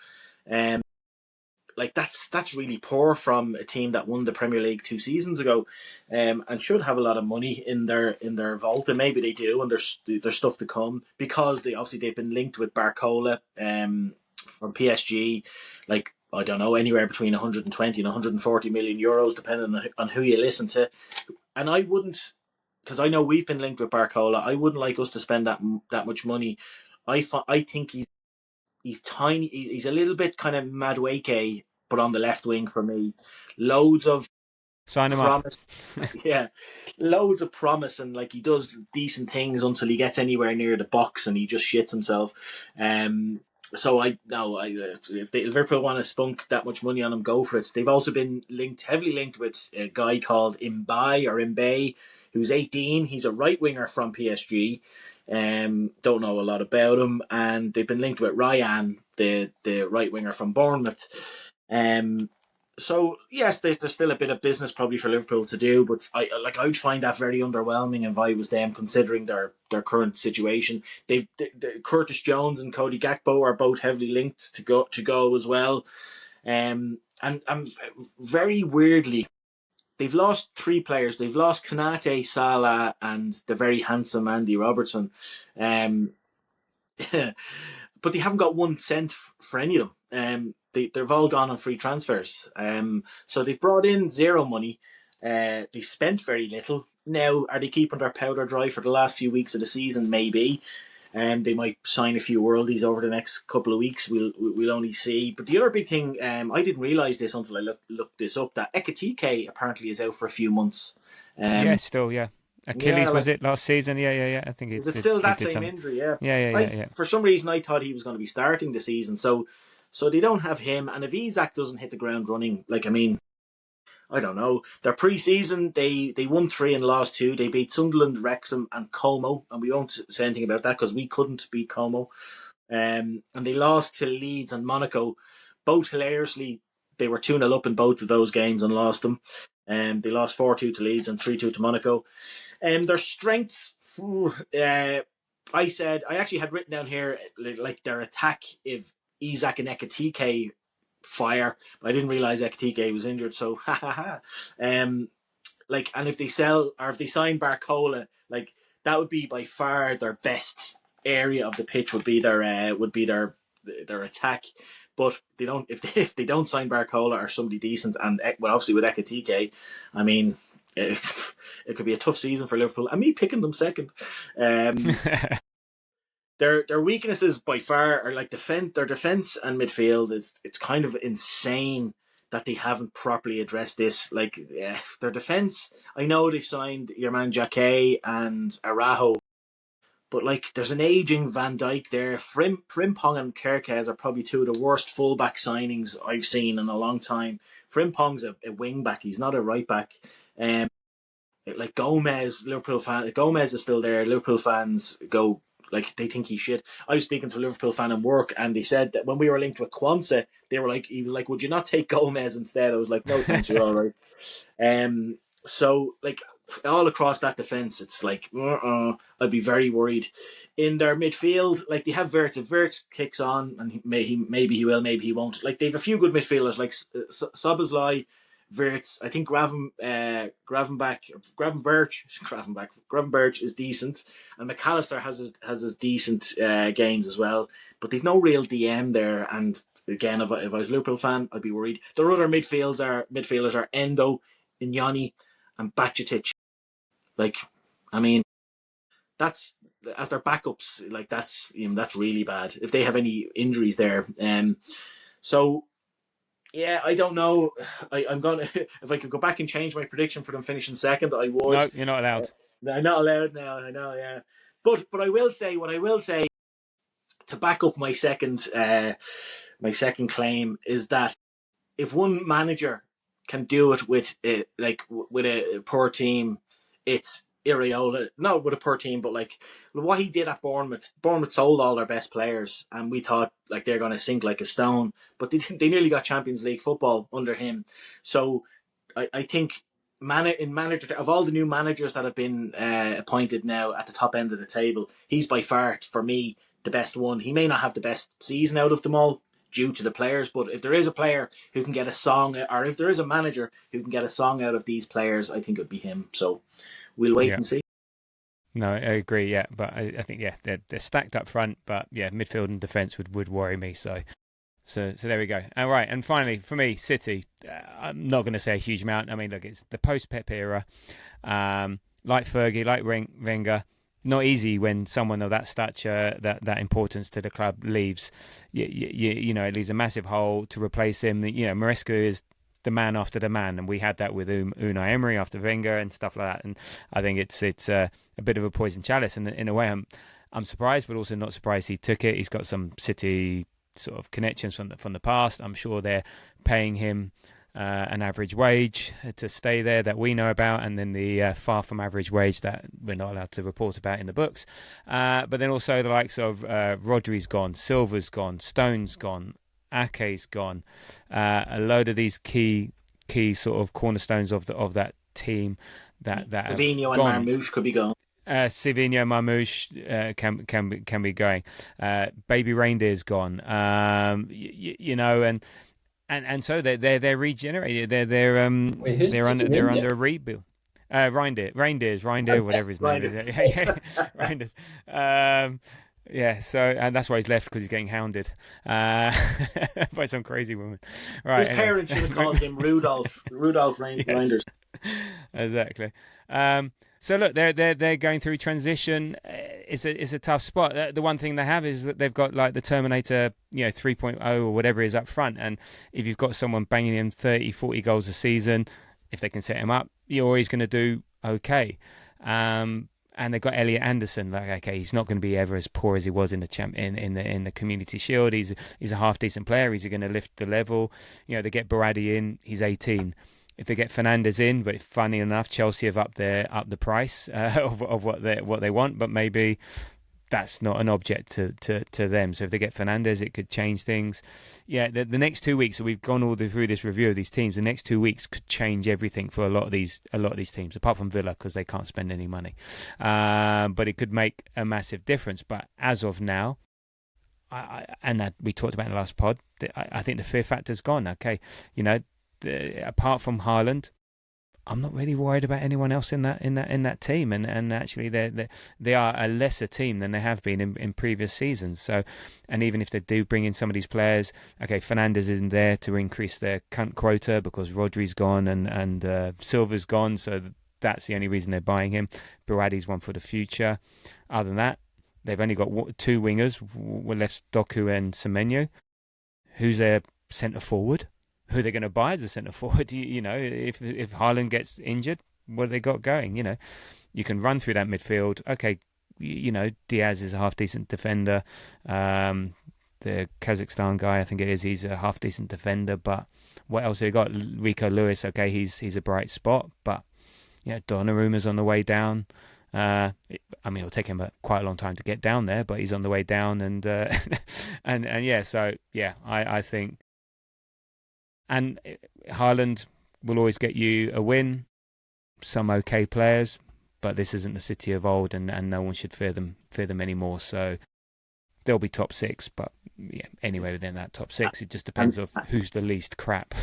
that's really poor from a team that won the Premier League 2 seasons ago, and should have a lot of money in their vault, and maybe they do, and there's stuff to come, because they've been linked with Barcola from PSG, like, I don't know, anywhere between 120 and 140 million euros, depending on who you listen to. And I wouldn't, because I know we've been linked with Barcola, I wouldn't like us to spend that much money. I think he's tiny. He's a little bit kind of Madueke, but on the left wing for me. Loads of sign him promise. up. Yeah, loads of promise, and like, he does decent things until he gets anywhere near the box and he just shits himself. So if Liverpool want to spunk that much money on him, go for it. They've also been heavily linked with a guy called Mbaye, who's 18. He's a right winger from PSG. Don't know a lot about him, and they've been linked with Ryan, the right winger from Bournemouth. So yes, there's still a bit of business probably for Liverpool to do, but I'd find that very underwhelming if I was them, considering their current situation. They Curtis Jones and Cody Gakpo are both heavily linked to go as well, and very weirdly, they've lost 3 players. They've lost Konate, Salah, and the very handsome Andy Robertson. But they haven't got 1 cent for any of them. They've all gone on free transfers. So they've brought in 0 money. They spent very little. Now, are they keeping their powder dry for the last few weeks of the season? Maybe. They might sign a few worldies over the next couple of weeks. We'll only see. But the other big thing, I didn't realise this until I looked this up, that Ekitike apparently is out for a few months. Achilles, was it last season? Yeah. I think is it still that same injury? Yeah. Yeah. For some reason, I thought he was going to be starting the season. So they don't have him. And if Isak doesn't hit the ground running, I don't know. Their pre-season, they won 3 and lost 2. They beat Sunderland, Wrexham, and Como, and we won't say anything about that because we couldn't beat Como. And they lost to Leeds and Monaco. Both hilariously, they were 2-0 up in both of those games and lost them. They lost 4-2 to Leeds and 3-2 to Monaco. Their strengths, I actually had written down here like their attack if Isak and Ekitike fire, but I didn't realize Ekitike was injured, so ha ha ha. And if they sign Barcola, like that would be by far their best area of the pitch would be their attack. But they don't if they don't sign Barcola or somebody decent, and obviously with Ekitike, I mean it could be a tough season for Liverpool. And me picking them second. Their weaknesses by far are like their defense and midfield. It's kind of insane that they haven't properly addressed this. Like their defense, I know they've signed your man Jacquet and Araujo, but like there's an aging Van Dijk there. Frimpong and Kerkez are probably two of the worst fullback signings I've seen in a long time. Frimpong's a wing back; he's not a right back. Like Gomez is still there. Liverpool fans go like they think he's shit. I was speaking to a Liverpool fan in work, and they said that when we were linked with Konsa, he was like, "Would you not take Gomez instead?" I was like, "No, thanks, you're all right." So like all across that defense, it's like I'd be very worried. In their midfield, like they have Wirtz. If Wirtz kicks on, and maybe he will, maybe he won't. Like they have a few good midfielders, like Szoboszlai, Wirtz. I think Gravenberch is decent, and McAllister has his decent games as well. But they've no real DM there. And again, if I was a Liverpool fan, I'd be worried. Their other midfielders are Endo, Inyoni, and Bajcetic. Like, I mean, that's as their backups. Like that's really bad if they have any injuries there. So. Yeah, I don't know. I'm gonna if I could go back and change my prediction for them finishing second, I would. No, you're not allowed. I'm not allowed now. I know, yeah. But I will say to back up my second claim is that if one manager can do it with a poor team, it's Iraola. Not with a poor team, but like what he did at Bournemouth. Bournemouth sold all their best players, and we thought like they're going to sink like a stone. But they nearly got Champions League football under him. So I think manager of all the new managers that have been appointed now at the top end of the table, he's by far for me the best one. He may not have the best season out of them all due to the players, but if there is a player who can get a song, or if there is a manager who can get a song out of these players, I think it would be him. So we'll wait and see. No, I agree. Yeah, but I think they're stacked up front, but yeah, midfield and defence would worry me. So there we go. All right, and finally for me, City. I'm not going to say a huge amount. I mean, look, it's the post-Pep era. Like Fergie, like Wenger. Not easy when someone of that stature, that importance to the club leaves. You know, it leaves a massive hole to replace him. You know, Maresca is the man after the man, and we had that with Unai Emery after Wenger and stuff like that. And I think it's a bit of a poison chalice. And in a way, I'm surprised, but also not surprised he took it. He's got some City sort of connections from the past. I'm sure they're paying him an average wage to stay there that we know about, and then the far from average wage that we're not allowed to report about in the books. But then also the likes of Rodri's gone, Silva's gone, Stone's gone, Ake's gone. A load of these key sort of cornerstones of that team that Savinho and Marmoush could be gone. Savinho, Marmoush can be going. Baby Reindeer's gone. You know, and so they're regenerated. They're under a rebuild. Reindeer, whatever his name is. Reinders. Yeah, so and that's why he's left, because he's getting hounded by some crazy woman. Right, his parents should have called him Rudolph Reinders. Exactly. So look, they're going through transition. It's a tough spot. The one thing they have is that they've got like the Terminator, 3.0 or whatever is up front, and if you've got someone banging in 30, 40 goals a season, if they can set him up, you're always going to do okay. And they've got Elliot Anderson. Like, okay, he's not going to be ever as poor as he was in the Community Shield. He's a half decent player. He's going to lift the level. They get Baradi in. He's 18. if they get Fernandes in, but funny enough, Chelsea have upped the price of what they want, but maybe that's not an object to them. So if they get Fernandes, it could change things. Yeah, the next 2 weeks, so we've gone all through this review of these teams. The next 2 weeks could change everything for a lot of these teams, apart from Villa because they can't spend any money. But it could make a massive difference. But as of now, we talked about in the last pod, I think the fear factor's gone. Okay, apart from Haaland, I'm not really worried about anyone else in that team, and actually they are a lesser team than they have been in previous seasons. So, and even if they do bring in some of these players, okay, Fernandes isn't there to increase their cunt quota because Rodri's gone and Silva's gone, so that's the only reason they're buying him. Buadi's one for the future. Other than that, they've only got 2 wingers. We're left Doku and Semenyo. Who's their centre forward? Who they're going to buy as a centre forward? If Haaland gets injured, what have they got going? You can run through that midfield. Okay, Diaz is a half decent defender. The Kazakhstan guy, I think it is, he's a half decent defender. But what else have you got? Rico Lewis. Okay, he's a bright spot, but Donnarumma's on the way down. It'll take him quite a long time to get down there, but he's on the way down, and I think. And Haaland will always get you a win, some okay players, but this isn't the City of old, and no one should fear them anymore. So they'll be top 6, but anyway within that top 6, it just depends on who's the least crap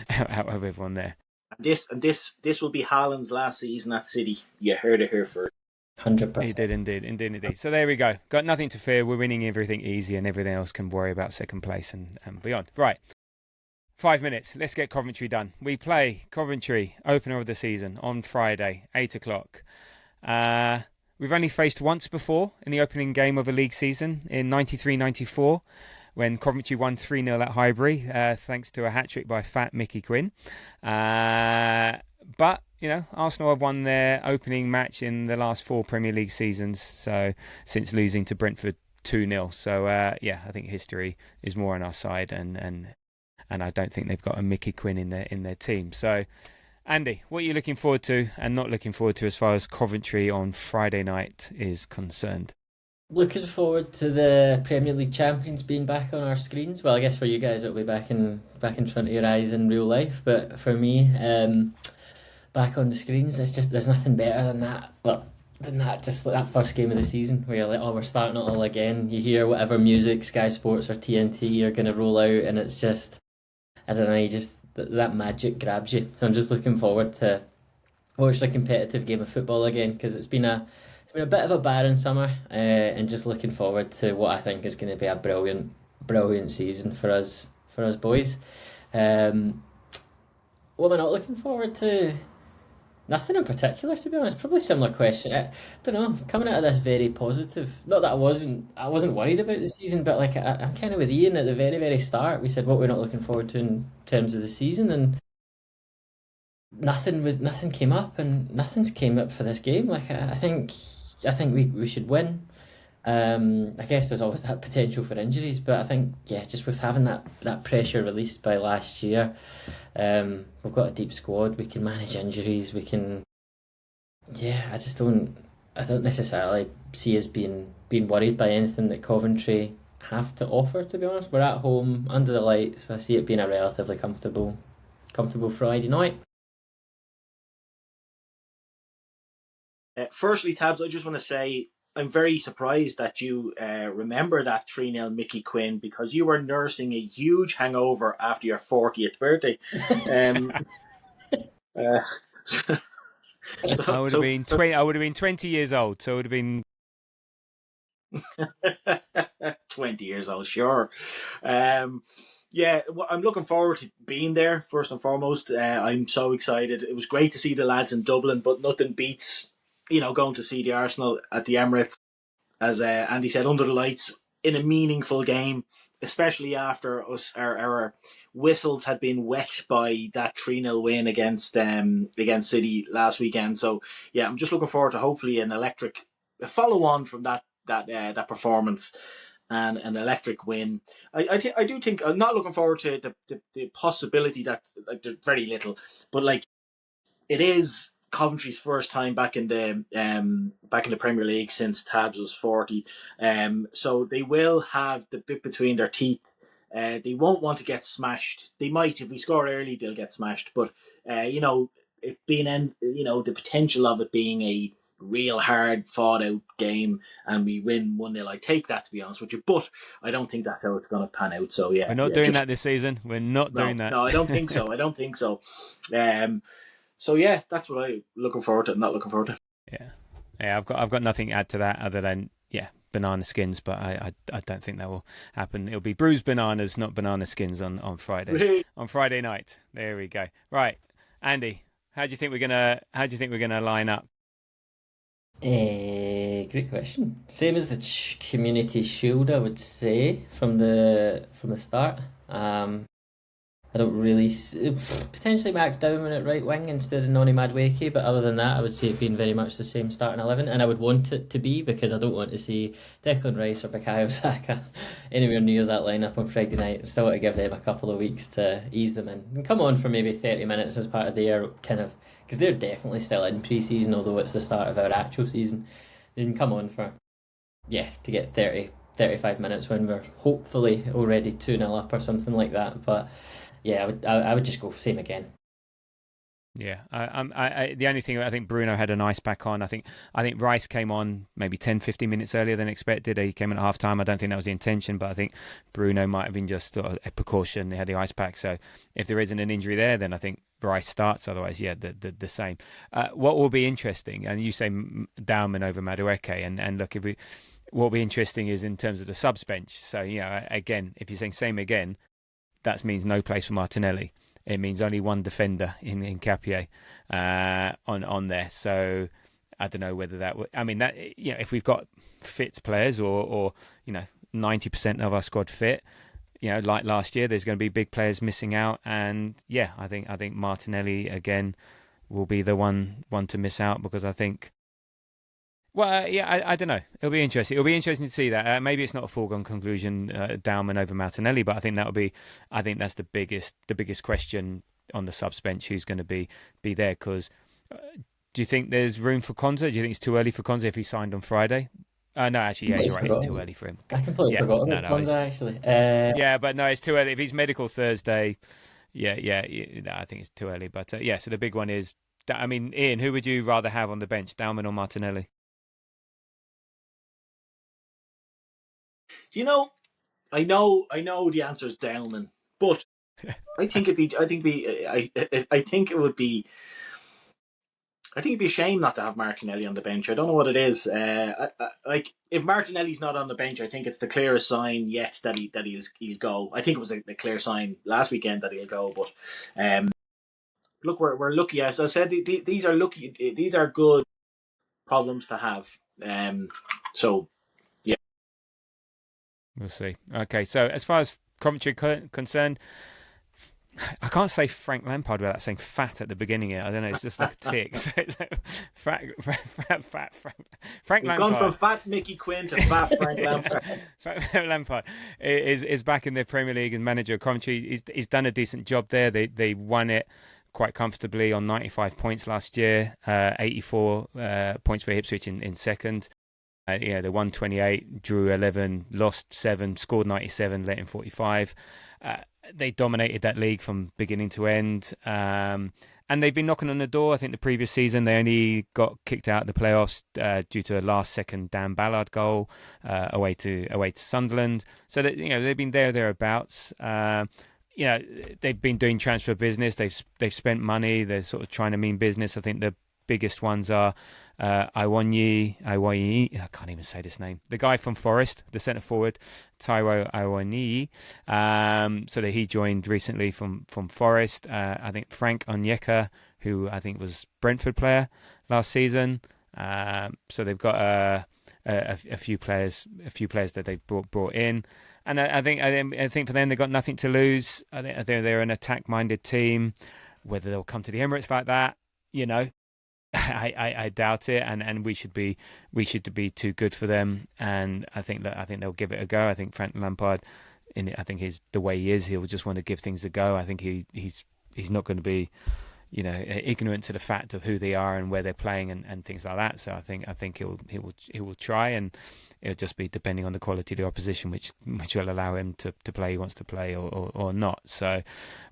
out of everyone there. This will be Haaland's last season at City. You heard it here first. 100%. He did indeed. So there we go. Got nothing to fear. We're winning everything easy, and everything else can worry about second place and beyond. Right. 5 minutes. Let's get Coventry done. We play Coventry, opener of the season, on Friday, 8 o'clock. We've only faced once before in the opening game of a league season in 93-94 when Coventry won 3-0 at Highbury, thanks to a hat-trick by fat Mickey Quinn. But, Arsenal have won their opening match in the last 4 Premier League seasons, so since losing to Brentford 2-0. So, I think history is more on our side, and I don't think they've got a Mickey Quinn in their team. So, Andy, what are you looking forward to and not looking forward to as far as Coventry on Friday night is concerned? Looking forward to the Premier League champions being back on our screens. Well, I guess for you guys it'll be back in front of your eyes in real life, but for me, back on the screens, there's nothing better than that. Well, just that first game of the season where you're like, we're starting it all again. You hear whatever music Sky Sports or TNT are going to roll out, and it's just, I don't know, that magic grabs you. So I'm just looking forward to watch a competitive game of football again, because it's been a bit of a barren summer, and just looking forward to what I think is going to be a brilliant season for us boys. What am I not looking forward to? Nothing in particular, to be honest. Probably a similar question. I don't know. Coming out of this very positive. Not that I wasn't worried about the season, but I'm kind of with Ian at the very, very start. We said what we're not looking forward to in terms of the season, and nothing came up, and nothing's came up for this game. I think we should win. I guess there's always that potential for injuries, but I think just with having that pressure released by last year, we've got a deep squad. We can manage injuries. We can. I don't necessarily see us being worried by anything that Coventry have to offer. To be honest, we're at home under the lights. I see it being a relatively comfortable Friday night. Firstly, Tabs, I just want to say I'm very surprised that you remember that 3-0 Mickey Quinn, because you were nursing a huge hangover after your 40th birthday. I would have been 20. I would have been 20 years old, so it would have been 20 years old, sure. I'm looking forward to being there, first and foremost. I'm so excited. It was great to see the lads in Dublin, but nothing beats going to see the Arsenal at the Emirates, as Andy said, under the lights, in a meaningful game, especially after our whistles had been wet by that 3-0 win against City last weekend. So I'm just looking forward to hopefully an electric follow on from that performance. and an electric win. I do think I'm not looking forward to the possibility that like there's very little, but like it is Coventry's first time back in the Premier League since Tabs was 40. So they will have the bit between their teeth. They won't want to get smashed. They might, if we score early, they'll get smashed. But it being the potential of it being a real hard fought out game and we win 1-0, I take that, to be honest with you. But I don't think that's how it's going to pan out. So yeah, we're not doing that this season. We're not doing that. No, I don't think so. I don't think so. So yeah, that's what I'm looking forward to. Not looking forward to. Yeah. I've got nothing to add to that other than banana skins, but I don't think that will happen. It'll be bruised bananas, not banana skins on Friday. On Friday night. There we go. Right, Andy, how do you think we're gonna line up? Great question. Same as the Community Shield, I would say from the start. I don't really potentially Max Dowman at right wing instead of Noni Madueke, but other than that, I would say it being very much the same starting 11, and I would want it to be because I don't want to see Declan Rice or Bukayo Saka anywhere near that lineup on Friday night. I still want to give them a couple of weeks to ease them in and come on for maybe 30 minutes as part of their kind of, because they're definitely still in pre-season, although it's the start of our actual season. They can come on for to get 35 minutes when we're hopefully already 2-0 up or something like that. But yeah, I would just go same again. Yeah, the only thing, I think Bruno had an ice pack on. I think Rice came on maybe 10-15 minutes earlier than expected. He came in at half time. I don't think that was the intention, but I think Bruno might have been just a precaution. They had the ice pack, so if there isn't an injury there, then I think Rice starts. Otherwise, the same. What will be interesting, and you say Dowman over Madueke, and look, what will be interesting is in terms of the subs bench. So again, if you're saying same again, that means no place for Martinelli. It means only one defender in Capier on there. So I don't know whether that would. I mean, that if we've got fit players or 90% of our squad fit, like last year, there's going to be big players missing out. And I think Martinelli again will be the one to miss out because I think. Well, I don't know. It'll be interesting. It'll be interesting to see that. Maybe it's not a foregone conclusion, Dowman over Martinelli, but I think that'll be. I think that's the biggest question on the subs bench. Who's going to be there? Because do you think there's room for Konsa? Do you think it's too early for Konsa if he signed on Friday? No, actually, you're right. It's too early for him. I completely forgot about Konsa actually. But no, it's too early. If he's medical Thursday, I think it's too early. But so the big one is. I mean, Ian, who would you rather have on the bench, Dowman or Martinelli? I know the answer is Dowman, but I think it'd be a shame not to have Martinelli on the bench. I don't know what it is. Like if Martinelli's not on the bench, I think it's the clearest sign yet that he'll go. I think it was a clear sign last weekend that he'll go. But look, we're lucky. As I said, these are lucky. These are good problems to have. So. We'll see. Okay, so as far as Coventry concerned, I can't say Frank Lampard without saying fat at the beginning here. I don't know, it's just like a tick. So it's like Frank Lampard. We've gone from fat Mickey Quinn to fat Frank Lampard. Frank Lampard is back in the Premier League and manager of Coventry. He's done a decent job there. They won it quite comfortably on 95 points last year, 84 points for Ipswich in second. They won 28, drew 11, lost 7, scored 97, let in 45. They dominated that league from beginning to end. And they've been knocking on the door. I think the previous season they only got kicked out of the playoffs due to a last-second Dan Ballard goal away to Sunderland. So that they've been thereabouts. They've been doing transfer business. They've spent money. They're sort of trying to mean business. I think the biggest ones are Iwanyi, I can't even say this name. The guy from Forest, the centre forward, Taiwo Iwanyi. So that he joined recently from Forest. I think Frank Onyeka, who I think was Brentford player last season. So they've got a few players that they've brought in. And I think for them they've got nothing to lose. I think they're an attack-minded team. Whether they'll come to the Emirates like that, I doubt it, and we should be too good for them. And I think they'll give it a go. I think Frank Lampard, I think he's the way he is. He'll just want to give things a go. I think he's not going to be, ignorant to the fact of who they are and where they're playing and things like that. So I think he will try, and it'll just be depending on the quality of the opposition, which will allow him to play he wants to play or not. So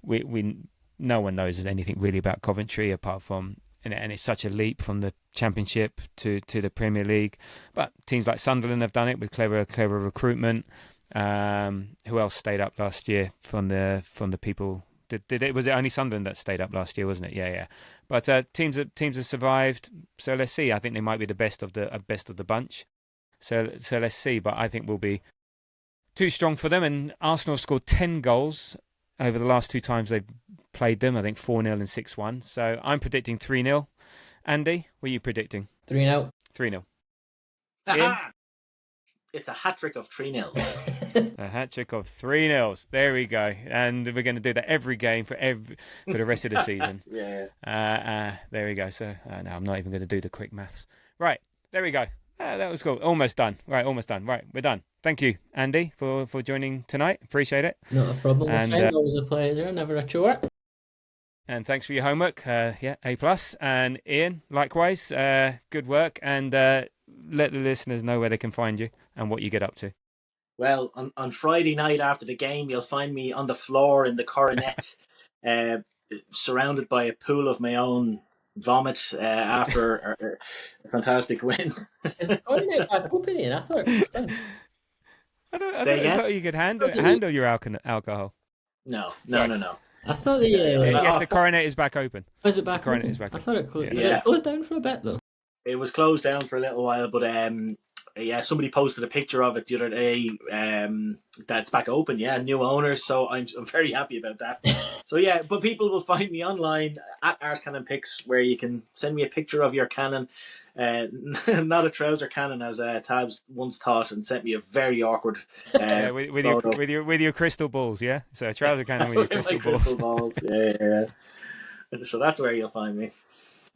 we no one knows anything really about Coventry apart from. And it's such a leap from the Championship to the Premier League. But teams like Sunderland have done it with clever recruitment. Who else stayed up last year from the people? Was it only Sunderland that stayed up last year, wasn't it? Yeah. But teams have survived. So let's see. I think they might be the best of the bunch. So let's see. But I think we'll be too strong for them. And Arsenal scored 10 goals over the last 2 times they've played them. I think 4-0 and 6-1. So I'm predicting 3-0. Andy, what are you predicting? 3-0. 3-0. It's a hat-trick of 3-0s. A hat-trick of 3-0s. There we go. And we're going to do that every game for the rest of the season. Yeah. There we go. So no, I'm not even going to do the quick maths. Right. There we go. That was cool. Almost done. Right. Almost done. Right. We're done. Thank you, Andy, for joining tonight. Appreciate it. Not a problem. And always a pleasure. Never a chore. And thanks for your homework. A+. And Ian, likewise. Good work. And let the listeners know where they can find you and what you get up to. Well, on Friday night after the game, you'll find me on the floor in the Coronet, surrounded by a pool of my own vomit after a fantastic win. Is the Coronet back open, Ian? I thought it was done. I thought you could handle your alcohol. No. I thought yes, the Coronet is back open. Was it back the Coronet open? is back I open. thought it closed. Yeah. It closed down for a bit though. It was closed down for a little while, but somebody posted a picture of it the other day. That's back open. Yeah, new owners. So I'm very happy about that. So yeah, but people will find me online at Ars Cannon Pics, where you can send me a picture of your cannon. Not a trouser cannon, as Tabs once thought, and sent me a very awkward with your crystal balls. Yeah, so a trouser cannon with your crystal balls. Yeah. So that's where you'll find me.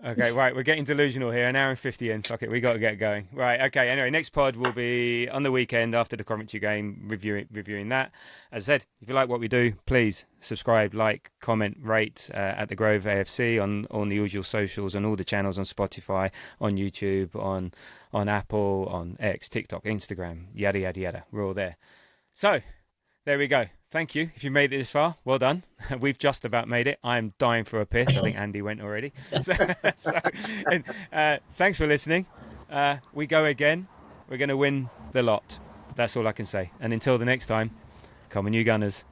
Okay, right, we're getting delusional here. An hour and 50 in. Fuck it, we got to get going. Right, okay, anyway, next pod will be on the weekend after the Coventry game, reviewing that. As I said, if you like what we do, please subscribe, like, comment, rate at The Grove AFC on the usual socials, on all the channels, on Spotify, on YouTube, on Apple, on X, TikTok, Instagram, yada, yada, yada. We're all there. So, there we go. Thank you. If you made it this far, well done. We've just about made it. I'm dying for a piss. I think Andy went already. Thanks for listening. We go again. We're going to win the lot. That's all I can say. And until the next time, come on, you Gunners.